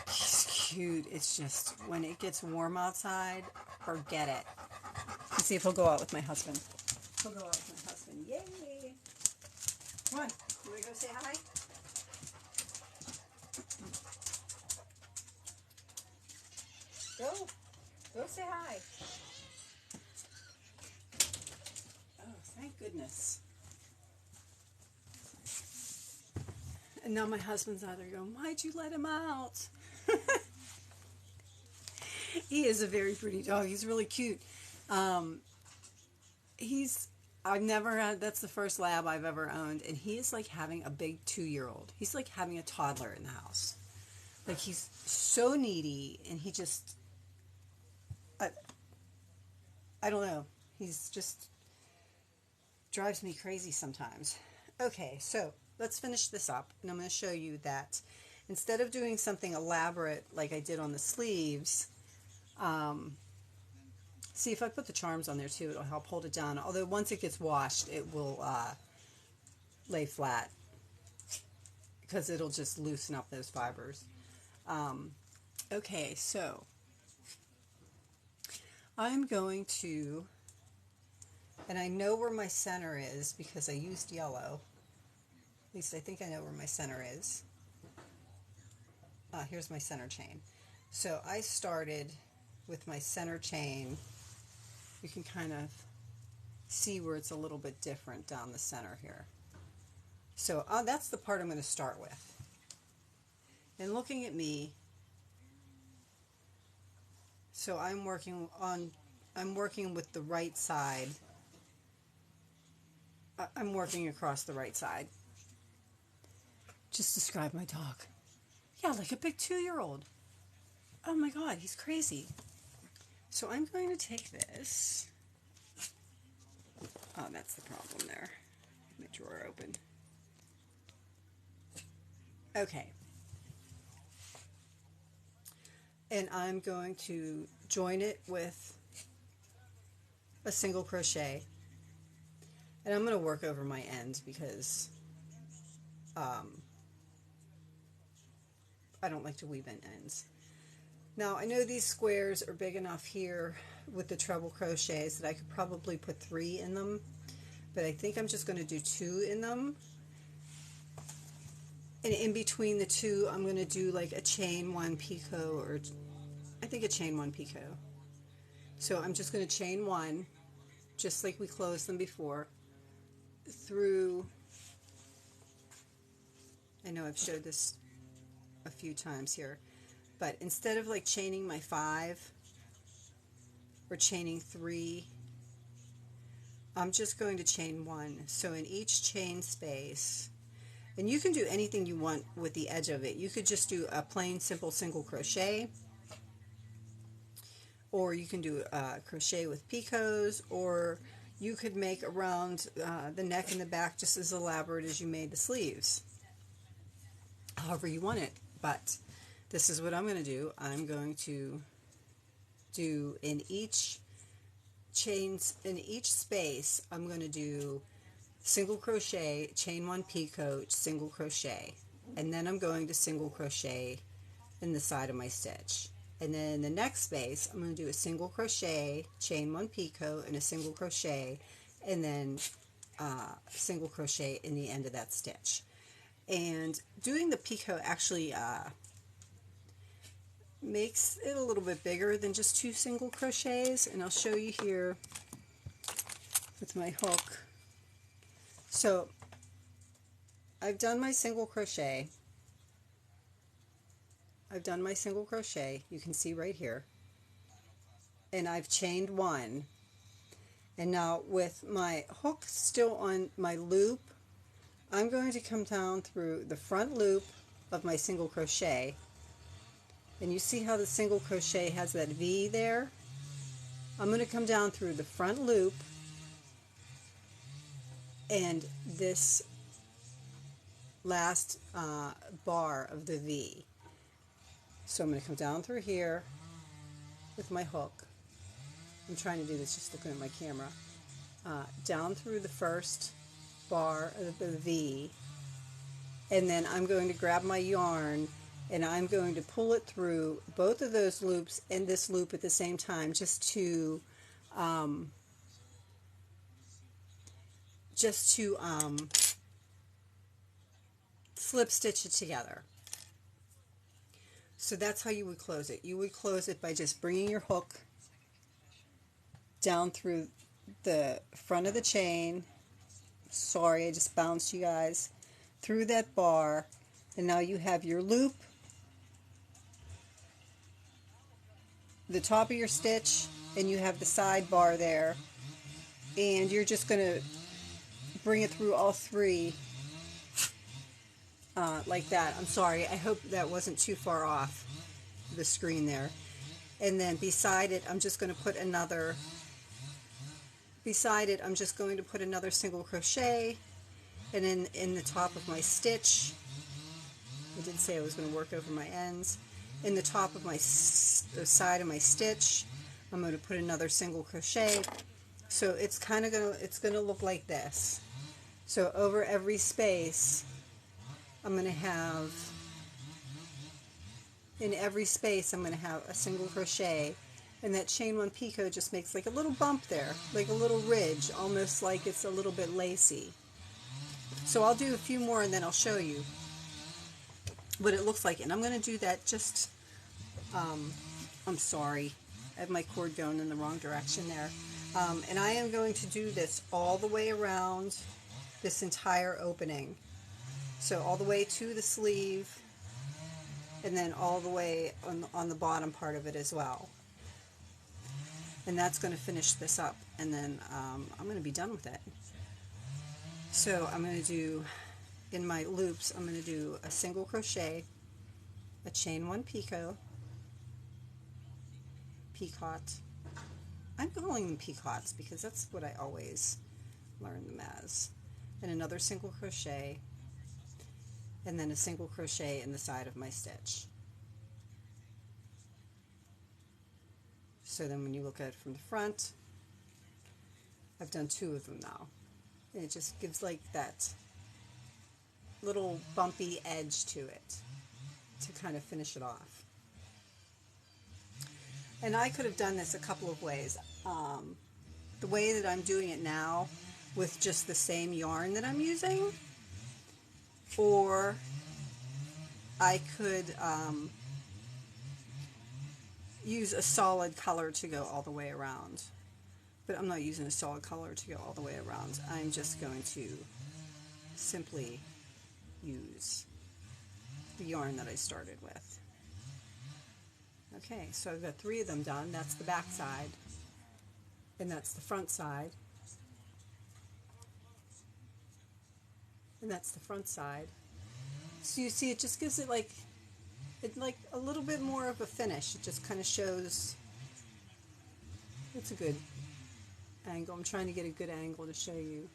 He's cute. It's just when it gets warm outside, forget it. Let's see if he'll go out with my husband. He'll go out with my husband. Yay! Come on. You want to go say hi? Go. Go say hi. Oh, thank goodness. And now my husband's out there going, why'd you let him out? He is a very pretty dog. He's really cute. I've never had, that's the first lab I've ever owned, and he is like having a big 2-year-old. He's like having a toddler in the house. Like, he's so needy, and he just, I don't know. He's just drives me crazy sometimes. Okay, so let's finish this up, and I'm going to show you that instead of doing something elaborate like I did on the sleeves, see, if I put the charms on there too, it'll help hold it down. Although once it gets washed, it will lay flat because it'll just loosen up those fibers. Okay, so I'm going to, and I know where my center is because I used yellow. At least I think I know where my center is. Here's my center chain. So I started with my center chain. You can kind of see where it's a little bit different down the center here. So that's the part I'm going to start with. And looking at me, so I'm working with the right side. I'm working across the right side. Just describe my dog. Yeah, like a big 2-year-old. Oh my God, he's crazy. So I'm going to take this. Oh, that's the problem there. My drawer open. Okay. And I'm going to join it with a single crochet. And I'm going to work over my end because I don't like to weave in ends. Now, I know these squares are big enough here with the treble crochets that I could probably put 3 in them, but I think I'm just going to do 2 in them. And in between the 2, I'm going to do like a chain 1 picot, or I think a chain 1 picot. So I'm just going to chain 1, just like we closed them before, through, I know I've showed this a few times here, but instead of like chaining my 5 or chaining 3, I'm just going to chain 1. So in each chain space, and you can do anything you want with the edge of it. You could just do a plain simple single crochet, or you can do a crochet with picots, or you could make around the neck and the back just as elaborate as you made the sleeves. However you want it. But this is what I'm going to do. I'm going to do in each space, I'm going to do single crochet, chain 1 picot, single crochet, and then I'm going to single crochet in the side of my stitch. And then in the next space, I'm going to do a single crochet, chain 1 picot, and a single crochet, and then single crochet in the end of that stitch. And doing the picot actually makes it a little bit bigger than just 2 single crochets, and I'll show you here with my hook. So I've done my single crochet. I've done my single crochet, you can see right here, and I've chained 1. And now with my hook still on my loop, I'm going to come down through the front loop of my single crochet, and you see how the single crochet has that V there? I'm going to come down through the front loop and this last bar of the V. So I'm going to come down through here with my hook. I'm trying to do this just looking at my camera. Down through the first bar of the V, and then I'm going to grab my yarn and I'm going to pull it through both of those loops and this loop at the same time, just to slip stitch it together. So that's how you would close it. You would close it by just bringing your hook down through the front of the chain. Sorry, I just bounced you guys through that bar, and now you have your loop, the top of your stitch, and you have the side bar there, and you're just going to bring it through all 3 like that. I'm sorry, I hope that wasn't too far off the screen there. And then beside it, I'm just going to put another single crochet, and then in the top of my stitch, I did say I was going to work over my ends, in the top of my side of my stitch, I'm going to put another single crochet. So it's kind of going to look like this. So over every space, I'm going to have, in every space I'm going to have a single crochet, and that chain 1 picot just makes like a little bump there, like a little ridge, almost like it's a little bit lacy. So I'll do a few more and then I'll show you what it looks like. And I'm going to do that just, I'm sorry, I have my cord going in the wrong direction there. And I am going to do this all the way around this entire opening. So all the way to the sleeve, and then all the way on the bottom part of it as well. And that's going to finish this up, and then I'm going to be done with it. So I'm going to do, in my loops, I'm going to do a single crochet, a chain 1 picot, I'm calling them picots because that's what I always learn them as, and another single crochet, and then a single crochet in the side of my stitch. So then when you look at it from the front, I've done 2 of them now. And it just gives like that little bumpy edge to it to kind of finish it off. And I could have done this a couple of ways. The way that I'm doing it now with just the same yarn that I'm using, or I could use a solid color to go all the way around. But I'm not using a solid color to go all the way around. I'm just going to simply use the yarn that I started with. Okay, so I've got 3 of them done. That's the back side, and that's the front side, and that's the front side. So you see, it just gives it like a little bit more of a finish. It just kind of shows. It's a good angle. I'm trying to get a good angle to show you.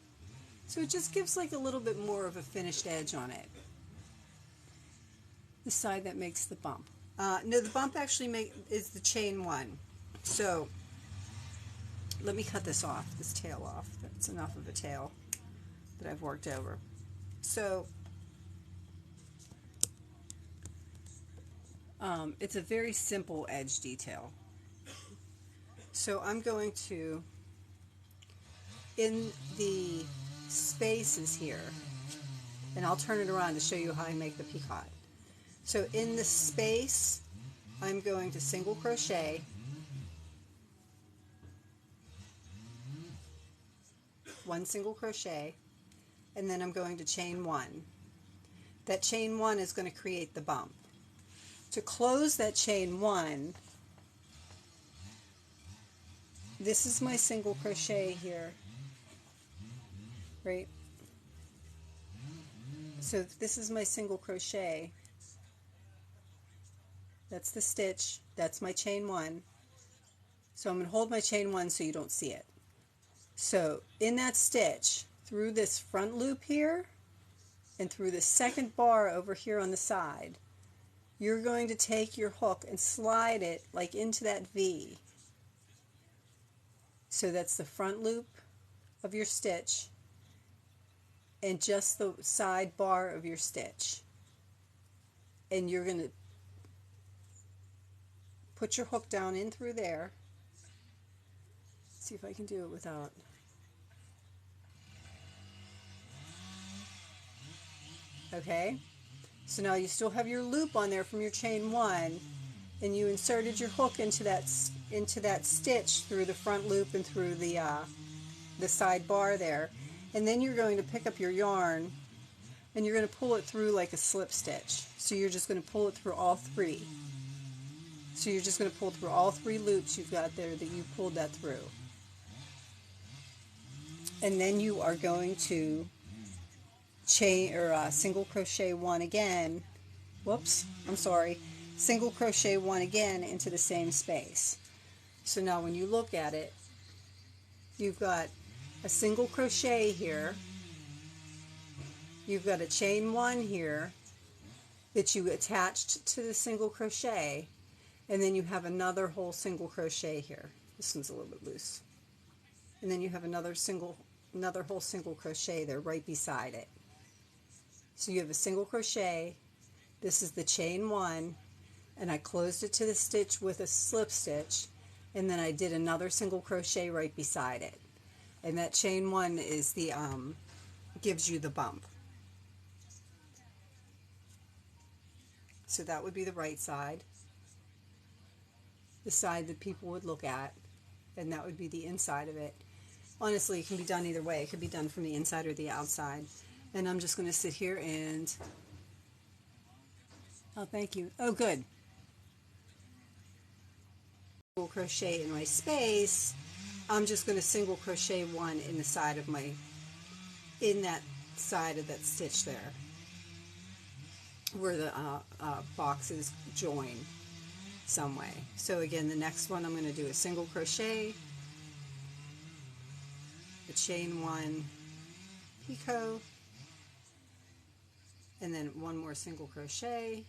So it just gives like a little bit more of a finished edge on it. The side that makes the bump. No, the bump actually is the chain 1. So let me cut this off, this tail off. That's enough of a tail that I've worked over. So it's a very simple edge detail. So I'm going to, in the spaces here, and I'll turn it around to show you how I make the peacock. So in the space, I'm going to single crochet, one single crochet, and then I'm going to chain one. That chain one is going to create the bump. To close that chain one, this is my single crochet here, right? So this is my single crochet. That's the stitch. That's my chain one. So I'm going to hold my chain one so you don't see it. So in that stitch, through this front loop here and through the second bar over here on the side, you're going to take your hook and slide it like into that V. So that's the front loop of your stitch and just the side bar of your stitch. And you're going to put your hook down in through there. See if I can do it without. Okay, so now you still have your loop on there from your chain one, and you inserted your hook into that stitch through the front loop and through the side bar there, and then you're going to pick up your yarn and you're going to pull it through like a slip stitch. So you're just going to pull it through all three. So you're just going to pull through all three loops you've got there that you pulled that through, and then you are going to chain or single crochet one again. Whoops, I'm sorry. Single crochet one again into the same space. So now when you look at it, you've got a single crochet here, you've got a chain one here that you attached to the single crochet, and then you have another whole single crochet here. This one's a little bit loose. And then you have another whole single crochet there right beside it. So you have a single crochet, this is the chain one, and I closed it to the stitch with a slip stitch, and then I did another single crochet right beside it. And that chain one is the gives you the bump. So that would be the right side, the side that people would look at, and that would be the inside of it. Honestly, it can be done either way. It could be done from the inside or the outside. And I'm just going to sit here and, oh, thank you. Oh, good. Single crochet in my space. I'm just going to single crochet one in the side of in that side of that stitch there, where the boxes join some way. So again, the next one I'm going to do a single crochet, a chain one, picot, and then one more single crochet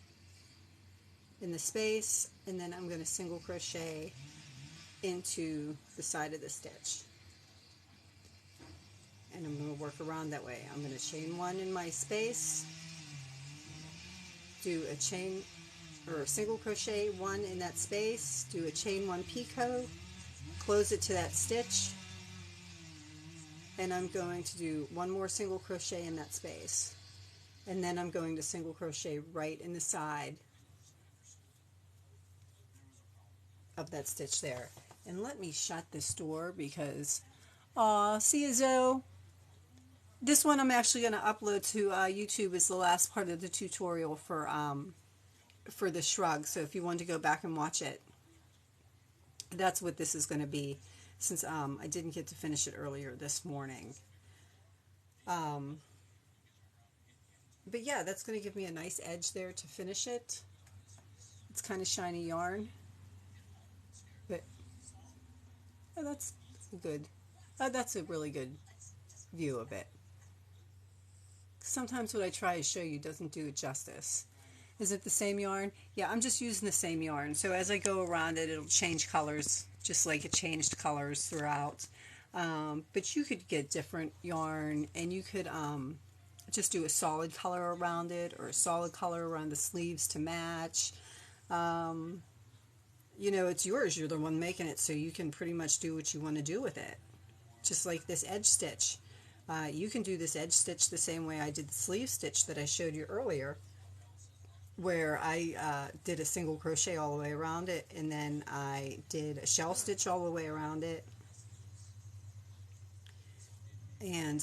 in the space, and then I'm going to single crochet into the side of the stitch. And I'm going to work around that way. I'm going to chain one in my space, do a chain or single crochet one in that space, do a chain one picot, close it to that stitch, and I'm going to do one more single crochet in that space. And then I'm going to single crochet right in the side of that stitch there. And let me shut this door because, see you, Zoe. This one I'm actually going to upload to YouTube as the last part of the tutorial for the Shrug. So if you want to go back and watch it, that's what this is going to be, since I didn't get to finish it earlier this morning. But yeah, that's going to give me a nice edge there to finish it. It's kind of shiny yarn, but oh, that's good. That's a really good view of it. Sometimes what I try to show you doesn't do it justice. Is it the same yarn? Yeah, I'm just using the same yarn. So as I go around it, it'll change colors, just like it changed colors throughout. But you could get different yarn, and you could just do a solid color around it, or a solid color around the sleeves to match. You know, it's yours. You're the one making it, so you can pretty much do what you want to do with it. Just like this edge stitch. You can do this edge stitch the same way I did the sleeve stitch that I showed you earlier, where I did a single crochet all the way around it, and then I did a shell stitch all the way around it, and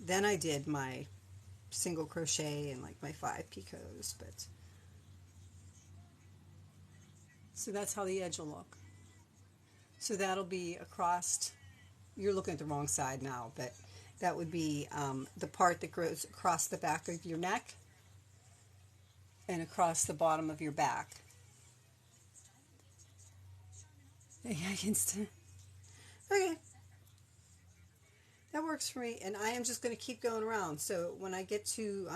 then I did my single crochet and like my 5 picots. But so that's how the edge will look. So that'll be across, you're looking at the wrong side now, but that would be the part that goes across the back of your neck and across the bottom of your back. Yeah, I can still. Okay. That works for me, and I am just going to keep going around. So when I get to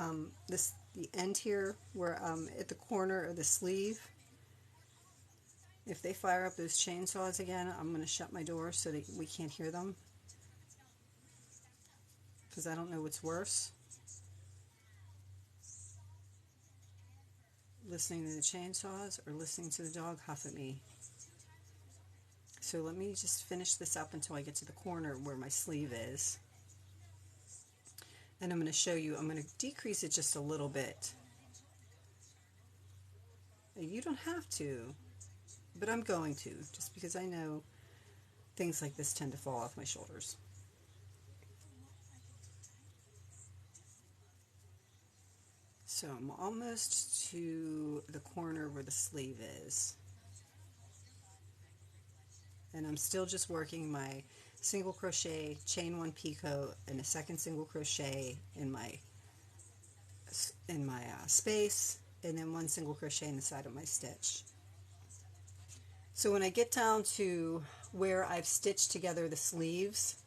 the end here, where at the corner of the sleeve, if they fire up those chainsaws again, I'm going to shut my door so that we can't hear them, because I don't know what's worse, listening to the chainsaws or listening to the dog huff at me. So let me just finish this up until I get to the corner where my sleeve is. And I'm going to show you, I'm going to decrease it just a little bit. You don't have to, but I'm going to, just because I know things like this tend to fall off my shoulders. So I'm almost to the corner where the sleeve is. And I'm still just working my single crochet, chain 1 picot, and a second single crochet in my space, and then 1 single crochet in the side of my stitch. So when I get down to where I've stitched together the sleeves,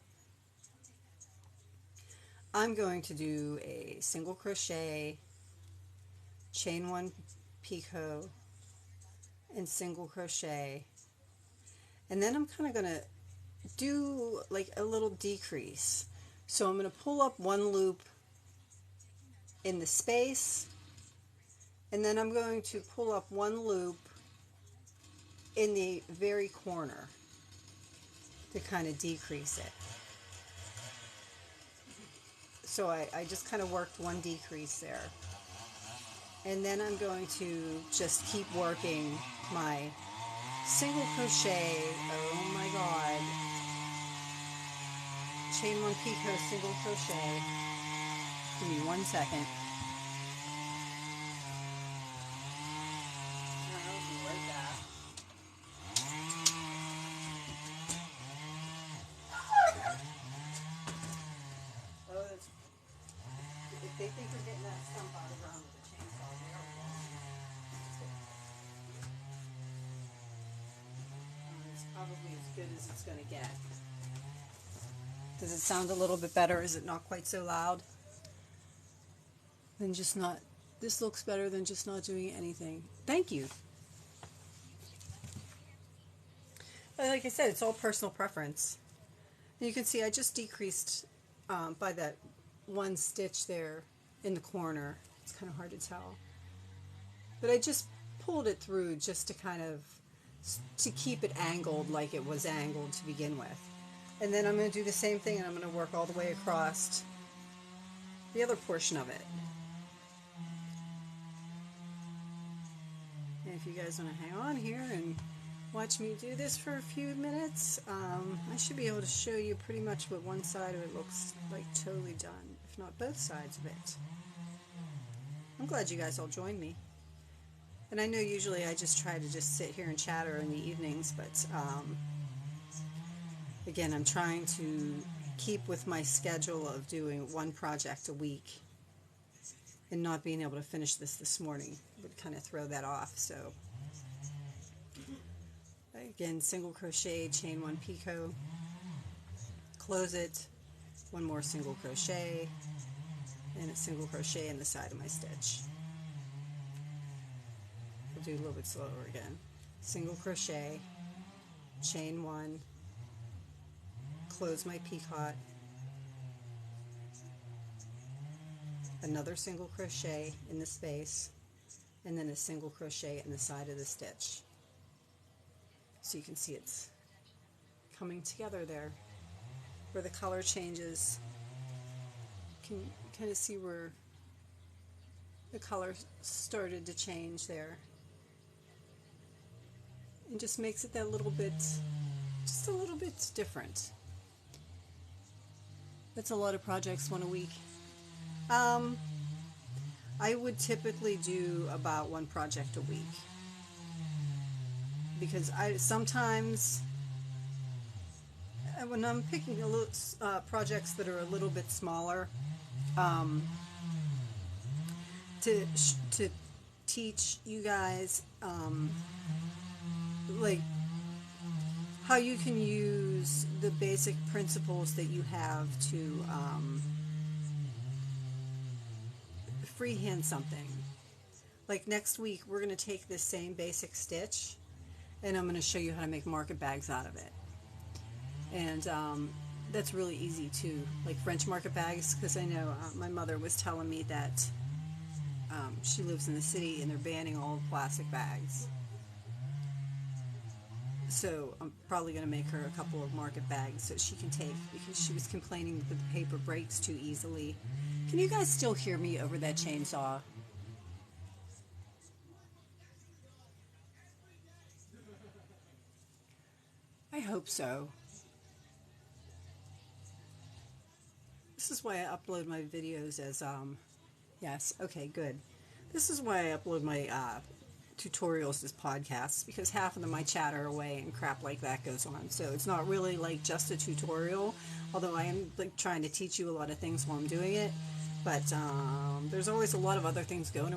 I'm going to do a single crochet, chain 1 picot, and single crochet, and then I'm kind of going to do like a little decrease. So I'm going to pull up 1 loop in the space, and then I'm going to pull up 1 loop in the very corner to kind of decrease it. So I just kind of worked 1 decrease there. And then I'm going to just keep working my single crochet, oh my god, chain 1 picot, single crochet. Give me 1 second. If they think we're getting that stump out of the ground with a chainsaw, they are wrong. It's probably as good as it's going to get. Does it sound a little bit better? Is it not quite so loud? Then just not, this looks better than just not doing anything. Thank you. But like I said, it's all personal preference. And you can see I just decreased by that 1 stitch there in the corner. It's kind of hard to tell. But I just pulled it through just to kind of, to keep it angled like it was angled to begin with. And then I'm going to do the same thing, and I'm going to work all the way across the other portion of it. And if you guys want to hang on here and watch me do this for a few minutes, I should be able to show you pretty much what 1 side of it looks like totally done, if not both sides of it. I'm glad you guys all joined me. And I know usually I just try to just sit here and chatter in the evenings, but again, I'm trying to keep with my schedule of doing 1 project a week, and not being able to finish this morning would kind of throw that off. So again, single crochet, chain 1 picot, close it, 1 more single crochet, and a single crochet in the side of my stitch. I'll do a little bit slower again. Single crochet, chain 1, close my picot, another single crochet in the space, and then a single crochet in the side of the stitch. So you can see it's coming together there, where the color changes can kind of see where the color started to change there. And just makes it that little bit, just a little bit different. That's a lot of projects, one a week. I would typically do about one project a week, because I sometimes, when I'm picking a little, projects that are a little bit smaller, to teach you guys like how you can use the basic principles that you have to freehand something. Like next week we're going to take this same basic stitch and I'm going to show you how to make market bags out of it. And that's really easy too, like French market bags, because I know my mother was telling me that she lives in the city and they're banning all plastic bags. So I'm probably going to make her a couple of market bags so she can take, because she was complaining that the paper breaks too easily. Can you guys still hear me over that chainsaw? I hope so. This is why I upload my videos as, yes, okay, good. This is why I upload my tutorials as podcasts, because half of them I chatter away and crap like that goes on. So it's not really like just a tutorial, although I am like trying to teach you a lot of things while I'm doing it. But there's always a lot of other things going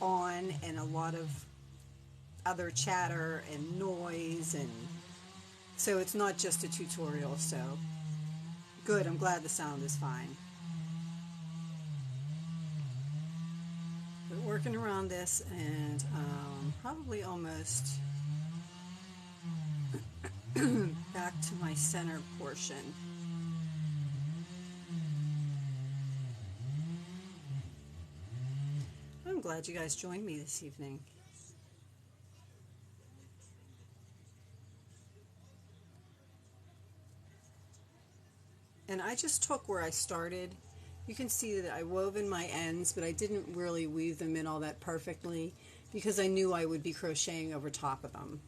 on, and a lot of other chatter and noise, and so it's not just a tutorial. So good, I'm glad the sound is fine. But working around this, and probably almost back to my center portion. I'm glad you guys joined me this evening. And I just took where I started. You can see that I wove in my ends, but I didn't really weave them in all that perfectly because I knew I would be crocheting over top of them.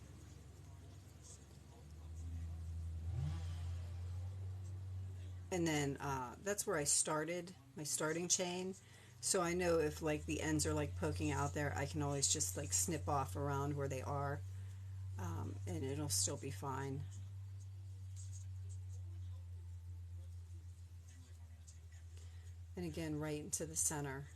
And then that's where I started, my starting chain. So I know if like the ends are like poking out there, I can always just like snip off around where they are, and it'll still be fine. And again, right into the center.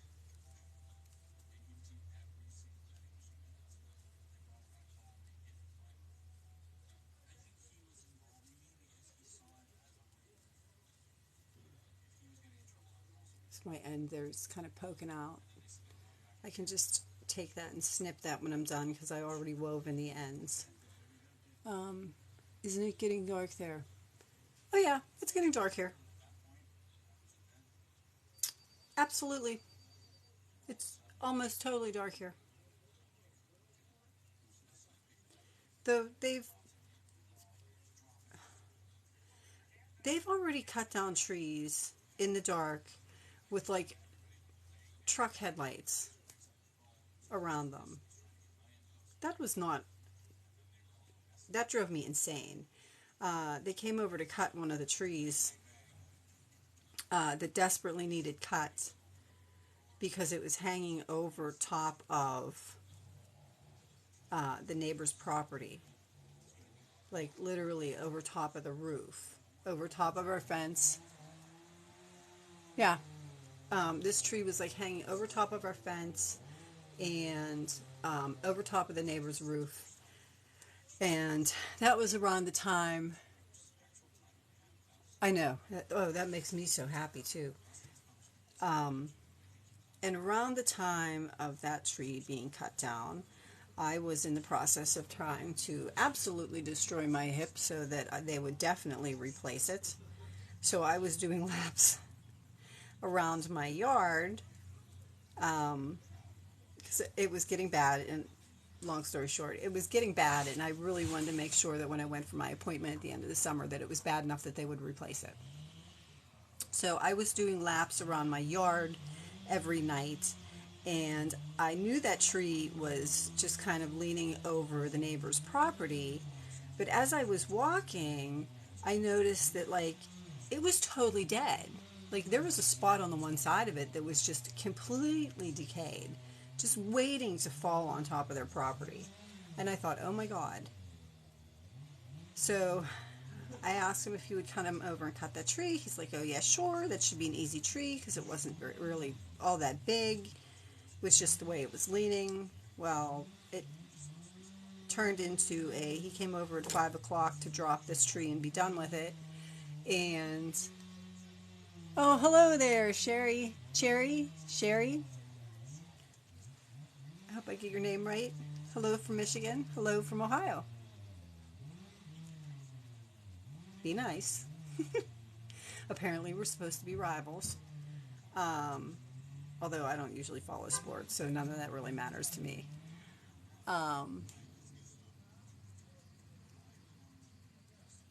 So my end there's kind of poking out. I can just take that and snip that when I'm done because I already wove in the ends. Isn't it getting dark there? Oh yeah, it's getting dark here. Absolutely. It's almost totally dark here. Though they've already cut down trees in the dark with like truck headlights around them. That was not, that drove me insane. They came over to cut one of the trees that desperately needed cut because it was hanging over top of the neighbor's property, like literally over top of the roof, over top of our fence. Yeah, this tree was like hanging over top of our fence and over top of the neighbor's roof. And that was around the time, I know, oh, that makes me so happy too. And around the time of that tree being cut down, I was in the process of trying to absolutely destroy my hip so that they would definitely replace it. So I was doing laps around my yard because it was getting bad. And long story short, it was getting bad, and I really wanted to make sure that when I went for my appointment at the end of the summer that it was bad enough that they would replace it. So I was doing laps around my yard every night, and I knew that tree was just kind of leaning over the neighbor's property. But as I was walking, I noticed that, like, it was totally dead. Like, there was a spot on the one side of it that was just completely decayed, just waiting to fall on top of their property. And I thought, oh my God. So I asked him if he would come over and cut that tree. He's like, oh yeah, sure. That should be an easy tree because it wasn't really all that big. It was just the way it was leaning. Well, it turned into he came over at 5 o'clock to drop this tree and be done with it. And, oh, hello there, Sherry. Sherry. I hope I get your name right. Hello from Michigan. Hello from Ohio. Be nice. Apparently we're supposed to be rivals. Although I don't usually follow sports, so none of that really matters to me. Oh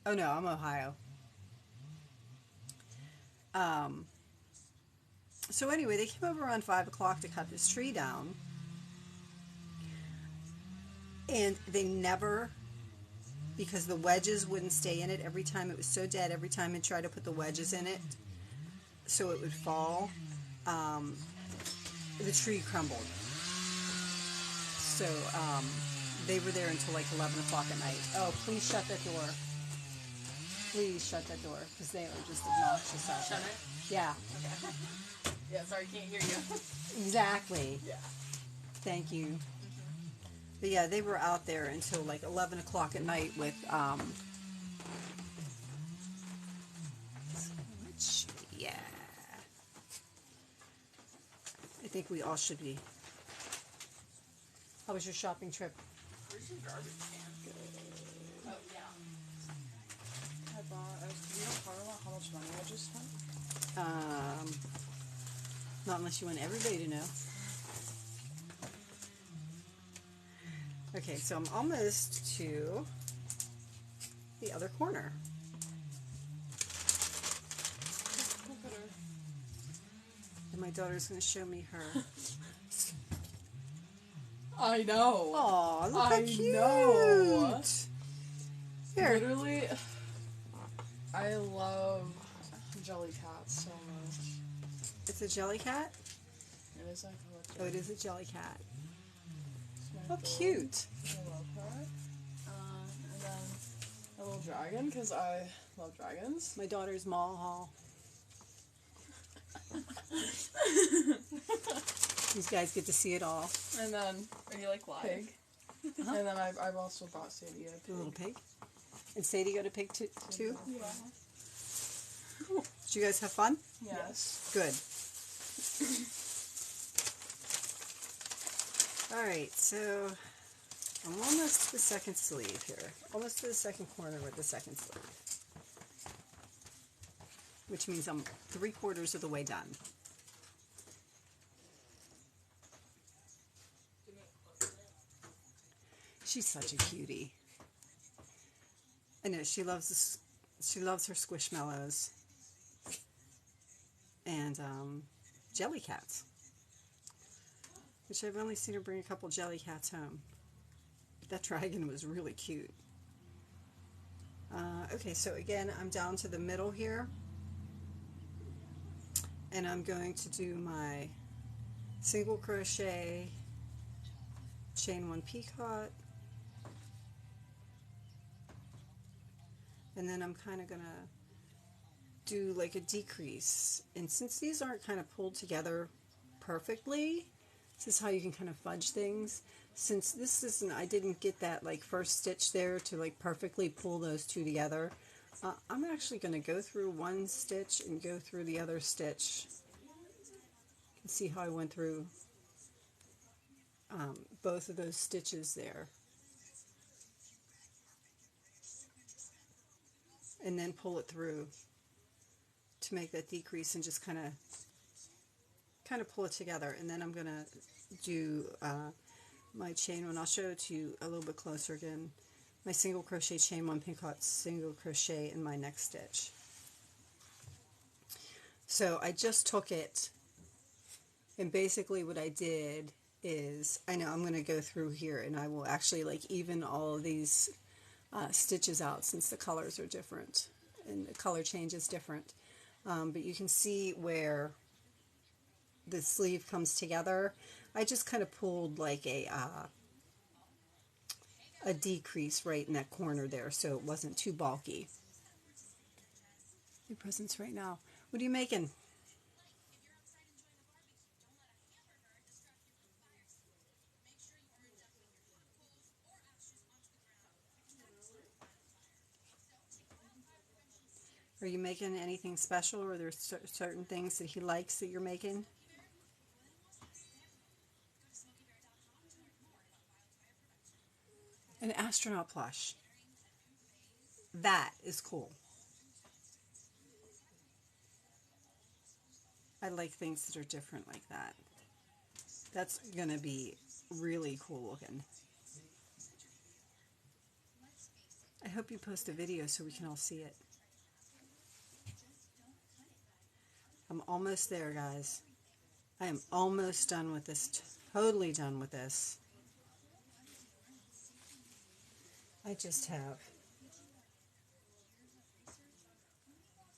no, I'm Ohio. So anyway, they came over around 5 o'clock to cut this tree down. And they never, because the wedges wouldn't stay in it every time. It was so dead every time I tried to put the wedges in it so it would fall. The tree crumbled. So they were there until like 11 o'clock at night. Oh, please shut that door. Please shut that door because they are just obnoxious out there. Shut it? Yeah. Okay. Yeah, sorry, can't hear you. Exactly. Yeah. Thank you. But yeah, they were out there until like 11 o'clock at night with, yeah. I think we all should be. How was your shopping trip? Where's your garbage can? Oh, yeah. I bought, do you know Carla how much money I just spent? Not unless you want everybody to know. Okay, so I'm almost to the other corner. And my daughter's going to show me her. I know. Aw, look how cute. Know. Here. Literally, I love jelly cats so much. It's a jelly cat? It is like a Oh, it is a jelly cat. Oh, cute. I love her. And then a little dragon, because I love dragons. My daughter's Mall Hall. These guys get to see it all. And then, are you like live? Pig. Uh-huh. And then I've also bought Sadie a pig. The little pig. And Sadie got a pig too? Yeah. Did you guys have fun? Yes. Good. Alright, so I'm almost to the second sleeve here. Almost to the second corner with the second sleeve. Which means I'm 3/4 of the way done. She's such a cutie. I know she loves this. She loves her squishmallows and jelly cats, which I've only seen her bring a couple jelly cats home. But that dragon was really cute. Okay, so again, I'm down to the middle here, and I'm going to do my single crochet, chain 1 picot, and then I'm kind of gonna do like a decrease. And since these aren't kind of pulled together perfectly, this is how you can kind of fudge things. Since this isn't, I didn't get that like first stitch there to like perfectly pull those two together. I'm actually going to go through one stitch and go through the other stitch. You can see how I went through both of those stitches there. And then pull it through to make that decrease and just kind of pull it together. And then I'm going to do my chain 1. I'll show it to you a little bit closer again. My single crochet, chain 1 picot, single crochet in my next stitch. So I just took it, and basically what I did is, I know I'm going to go through here and I will actually like even all of these stitches out since the colors are different and the color change is different. But you can see where the sleeve comes together. I just kind of pulled like a decrease right in that corner there so it wasn't too bulky. Your presents right now. What are you making? Are you making anything special, or are there certain things that he likes that you're making? An astronaut plush. That is cool. I like things that are different like that. That's going to be really cool looking. I hope you post a video so we can all see it. I'm almost there, guys. I am almost done with this. Totally done with this. I just have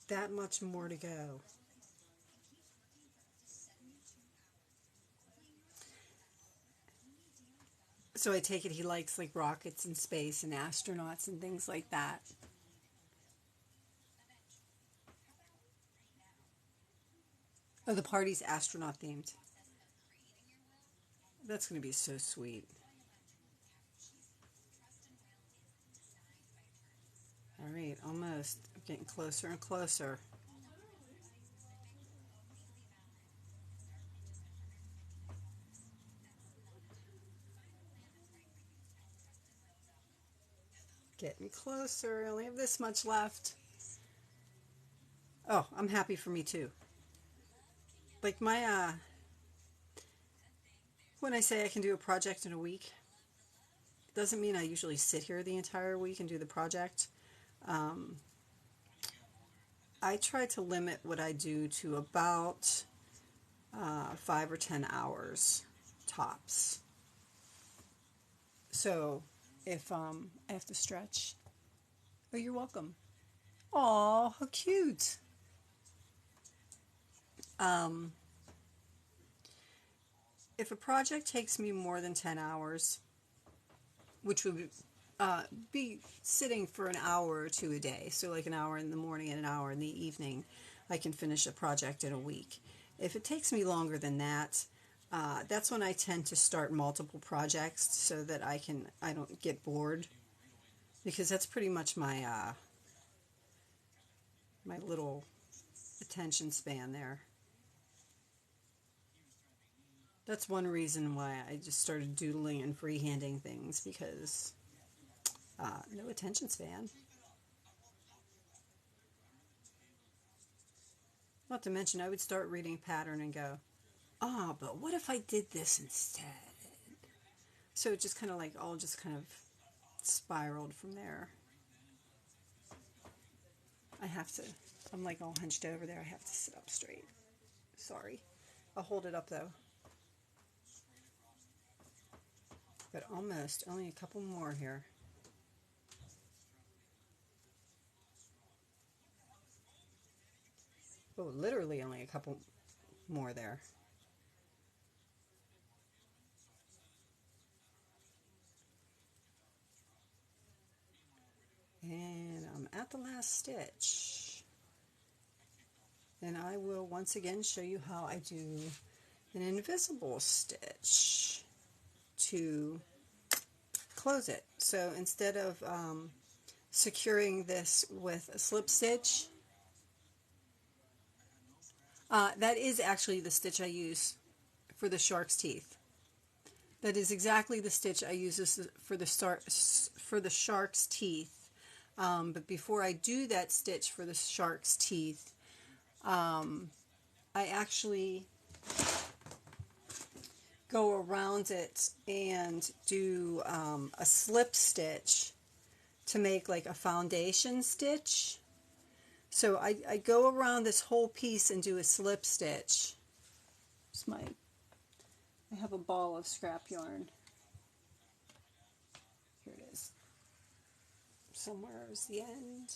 that much more to go. So I take it he likes like rockets and space and astronauts and things like that. Oh, the party's astronaut themed. That's going to be so sweet. All right, almost. I'm getting closer and closer. Getting closer. I only have this much left. Oh, I'm happy for me too. Like my, when I say I can do a project in a week, it doesn't mean I usually sit here the entire week and do the project. I try to limit what I do to about 5 or 10 hours tops. So if I have to stretch, oh, you're welcome. Aw, how cute. If a project takes me more than 10 hours, which would be sitting for an hour or two a day, so like an hour in the morning and an hour in the evening, I can finish a project in a week. If it takes me longer than that, that's when I tend to start multiple projects so that I don't get bored, because that's pretty much my my little attention span there. That's one reason why I just started doodling and freehanding things, because no attention span. Not to mention, I would start reading pattern and go, ah, but what if I did this instead? So it just kind of like all just kind of spiraled from there. I have to, I'm like all hunched over there. I have to sit up straight. Sorry. I'll hold it up though. But almost, only a couple more here. Oh, literally only a couple more there. And I'm at the last stitch. And I will once again show you how I do an invisible stitch to close it. So instead of securing this with a slip stitch, that is actually the stitch I use for the shark's teeth. That is exactly the stitch I use for the shark's teeth. But before I do that stitch for the shark's teeth, I actually go around it and do a slip stitch to make like a foundation stitch. So I go around this whole piece and do a slip stitch. I have a ball of scrap yarn. Here it is. Somewhere is the end.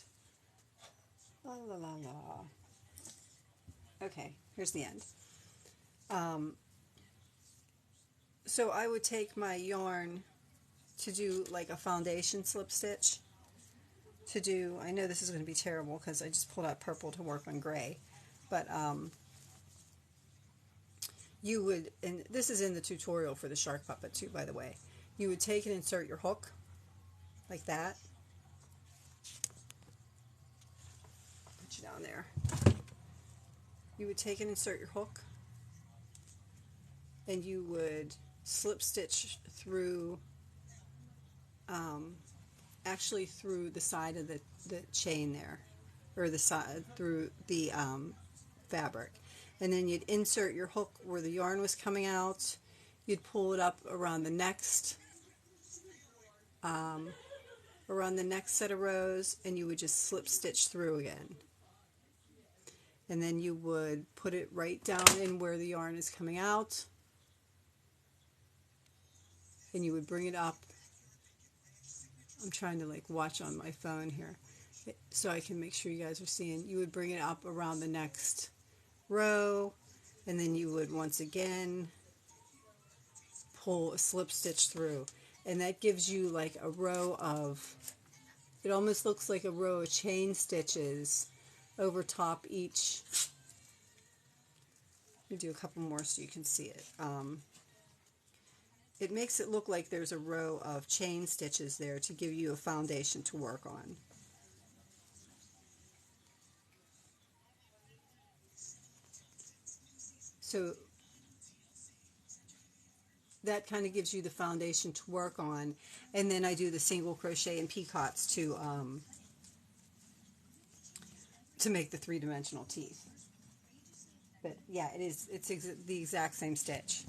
La la la la. Okay, here's the end. So I would take my yarn to do like a foundation slip stitch. I know this is going to be terrible because I just pulled out purple to work on gray, but you would, and this is in the tutorial for the shark puppet too, by the way, you would take and insert your hook like that. Put you down there. You would take and insert your hook, and you would slip stitch through, actually through the side of the chain there, or the side through the fabric, and then you'd insert your hook where the yarn was coming out. You'd pull it up around the next set of rows, and you would just slip stitch through again. And then you would put it right down in where the yarn is coming out, and you would bring it up. I'm trying to like watch on my phone here so I can make sure you guys are seeing. You would bring it up around the next row, and then you would once again pull a slip stitch through, and that gives you like a row of, it almost looks like a row of chain stitches over top each. Let me do a couple more so you can see it. It makes it look like there's a row of chain stitches there to give you a foundation to work on. So that kind of gives you the foundation to work on, and then I do the single crochet and picots to make the three-dimensional teeth. But yeah, it's the exact same stitch,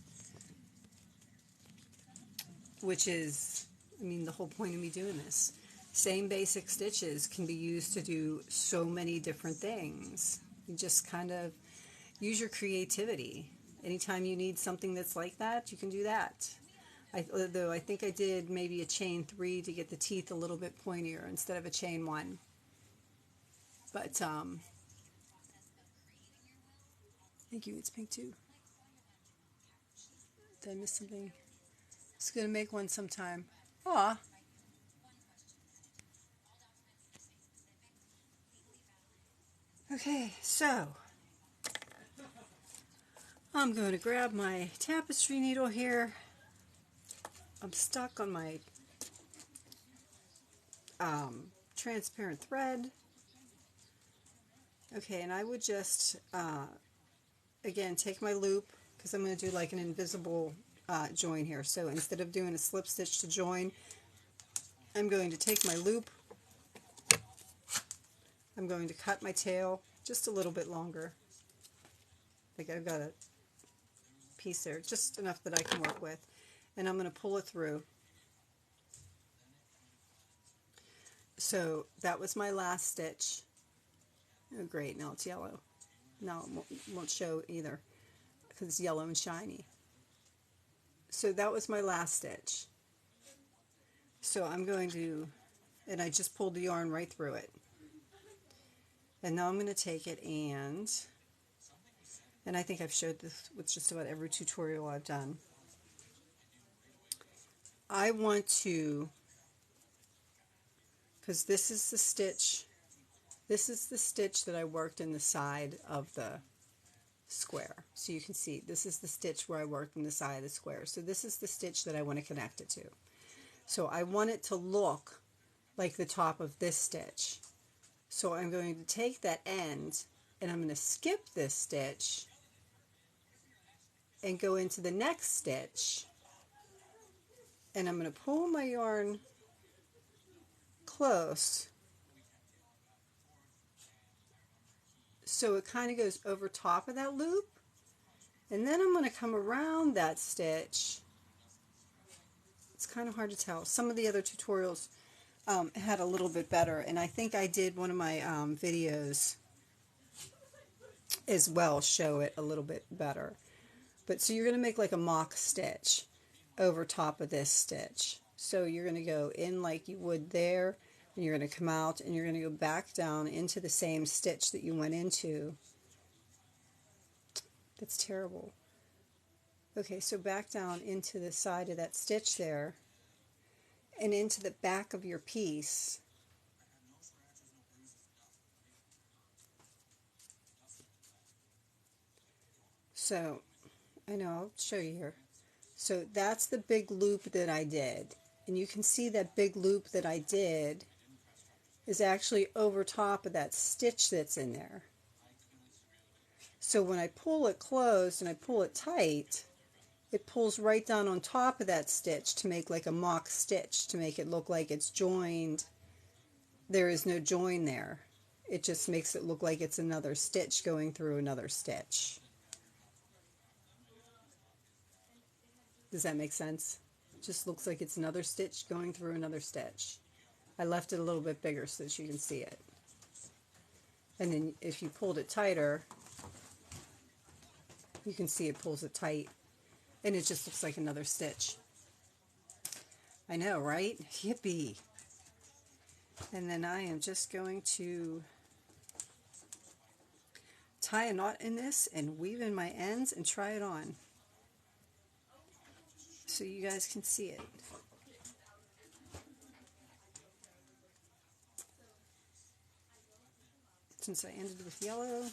which is, I mean, the whole point of me doing this. Same basic stitches can be used to do so many different things. You just kind of use your creativity. Anytime you need something that's like that, you can do that. Though I think I did maybe a chain 3 to get the teeth a little bit pointier instead of a chain 1. But thank you. It's pink too. Did I miss something? It's gonna make one sometime. Aw. Okay, so I'm going to grab my tapestry needle here. I'm stuck on my transparent thread. Okay, and I would just, again, take my loop, because I'm going to do like an invisible join here. So instead of doing a slip stitch to join, I'm going to take my loop. I'm going to cut my tail just a little bit longer. Like I've got a piece there, just enough that I can work with. And I'm going to pull it through. So that was my last stitch. Oh great, now it's yellow. Now it won't show either because it's yellow and shiny. So that was my last stitch. So I'm going to, and I just pulled the yarn right through it. And now I'm going to take it and I think I've showed this with just about every tutorial I've done. I want to, because this is the stitch that I worked in the side of the square. So you can see this is the stitch where I worked in the side of the square. So this is the stitch that I want to connect it to. So I want it to look like the top of this stitch. So I'm going to take that end and I'm going to skip this stitch and go into the next stitch, and I'm going to pull my yarn close so it kind of goes over top of that loop, and then I'm going to come around that stitch. It's kind of hard to tell. Some of the other tutorials had a little bit better. And I think I did one of my videos as well show it a little bit better. But so you're going to make like a mock stitch over top of this stitch. So you're going to go in like you would there, and you're going to come out and you're going to go back down into the same stitch that you went into. That's terrible. Okay, so back down into the side of that stitch there and into the back of your piece. So, I know, I'll show you here. So that's the big loop that I did. And you can see that big loop that I did is actually over top of that stitch that's in there. So when I pull it closed and I pull it tight, it pulls right down on top of that stitch to make like a mock stitch, to make it look like it's joined. There is no join there. It just makes it look like it's another stitch going through another stitch. Does that make sense? It just looks like it's another stitch going through another stitch. I left it a little bit bigger so that you can see it. And then if you pulled it tighter, you can see it pulls it tight. And it just looks like another stitch. I know, right? Yippee! And then I am just going to tie a knot in this and weave in my ends and try it on, so you guys can see it. Since I ended with yellow,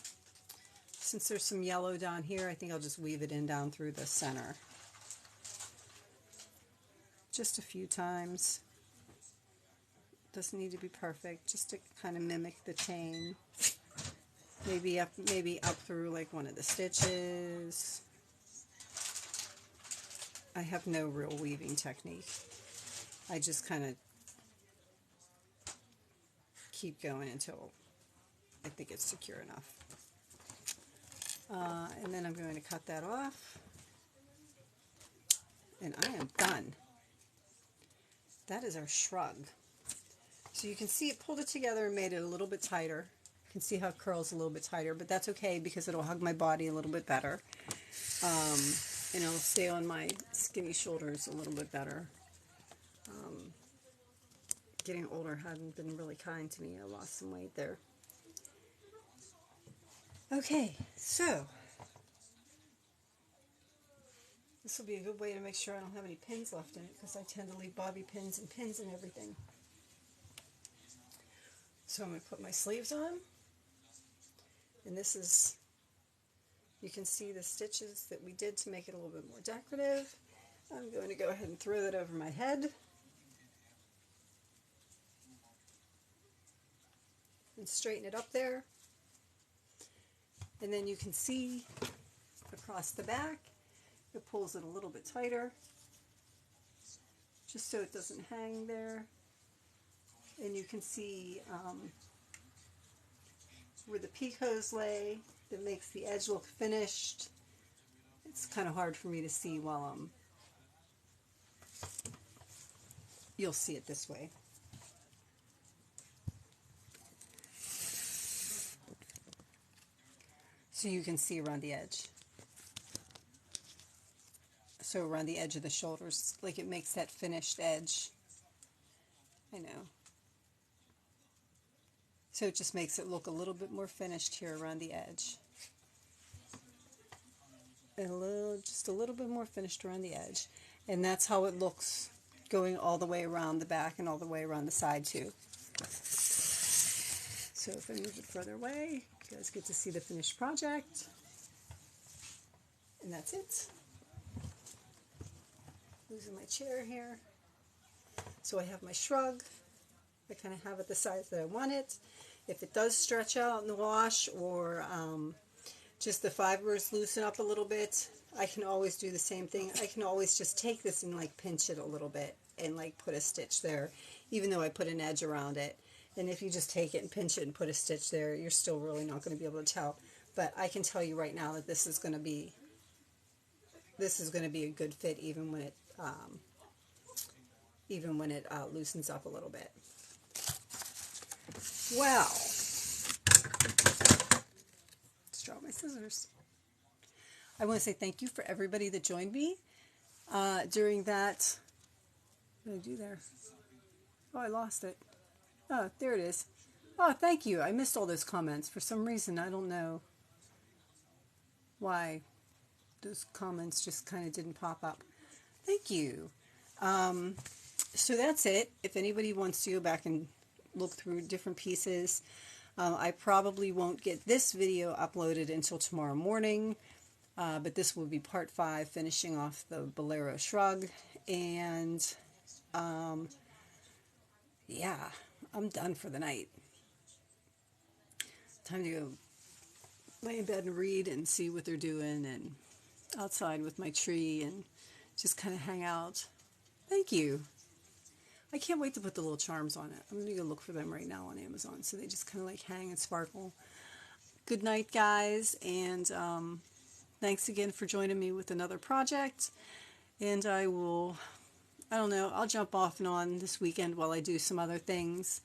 since there's some yellow down here, I think I'll just weave it in down through the center. Just a few times. Doesn't need to be perfect, just to kind of mimic the chain. Maybe up through like one of the stitches. I have no real weaving technique. I just kind of keep going until I think it's secure enough. And then I'm going to cut that off. And I am done. That is our shrug. So you can see it pulled it together and made it a little bit tighter. You can see how it curls a little bit tighter, but that's okay because it'll hug my body a little bit better. And it'll stay on my skinny shoulders a little bit better. Getting older hadn't been really kind to me. I lost some weight there. Okay, so this will be a good way to make sure I don't have any pins left in it, because I tend to leave bobby pins and everything. So I'm going to put my sleeves on, and this is, you can see the stitches that we did to make it a little bit more decorative. I'm going to go ahead and throw that over my head. And straighten it up there. And then you can see across the back, it pulls it a little bit tighter, just so it doesn't hang there. And you can see where the picots lay, that makes the edge look finished. It's kind of hard for me to see while you'll see it this way. So you can see around the edge. So around the edge of the shoulders, like it makes that finished edge. I know. So it just makes it look a little bit more finished here around the edge. Just a little bit more finished around the edge. And that's how it looks going all the way around the back and all the way around the side too. So if I move it further away, you guys get to see the finished project. And that's it. Losing my chair here. So I have my shrug. I kind of have it the size that I want it. If it does stretch out in the wash, or just the fibers loosen up a little bit, I can always do the same thing. I can always just take this and like pinch it a little bit and like put a stitch there, even though I put an edge around it. And if you just take it and pinch it and put a stitch there, you're still really not going to be able to tell. But I can tell you right now that this is going to be a good fit, even when it loosens up a little bit. Well, let's draw my scissors. I want to say thank you for everybody that joined me during that. What did I do there? Oh, I lost it. Oh, there it is. Oh, thank you. I missed all those comments. For some reason, I don't know why those comments just kind of didn't pop up. Thank you. So that's it. If anybody wants to go back and look through different pieces, I probably won't get this video uploaded until tomorrow morning, but this will be part 5, finishing off the Bolero Shrug. And yeah, I'm done for the night. Time to go lay in bed and read and see what they're doing, and outside with my tree and just kind of hang out. Thank you. I can't wait to put the little charms on it. I'm going to go look for them right now on Amazon, so they just kind of like hang and sparkle. Good night, guys, and thanks again for joining me with another project. And I don't know, I'll jump off and on this weekend while I do some other things.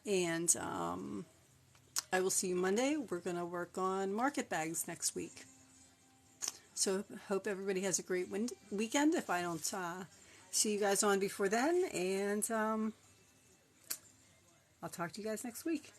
And I will see you Monday. We're going to work on market bags next week. So hope everybody has a great weekend if I don't see you guys on before then. And I'll talk to you guys next week.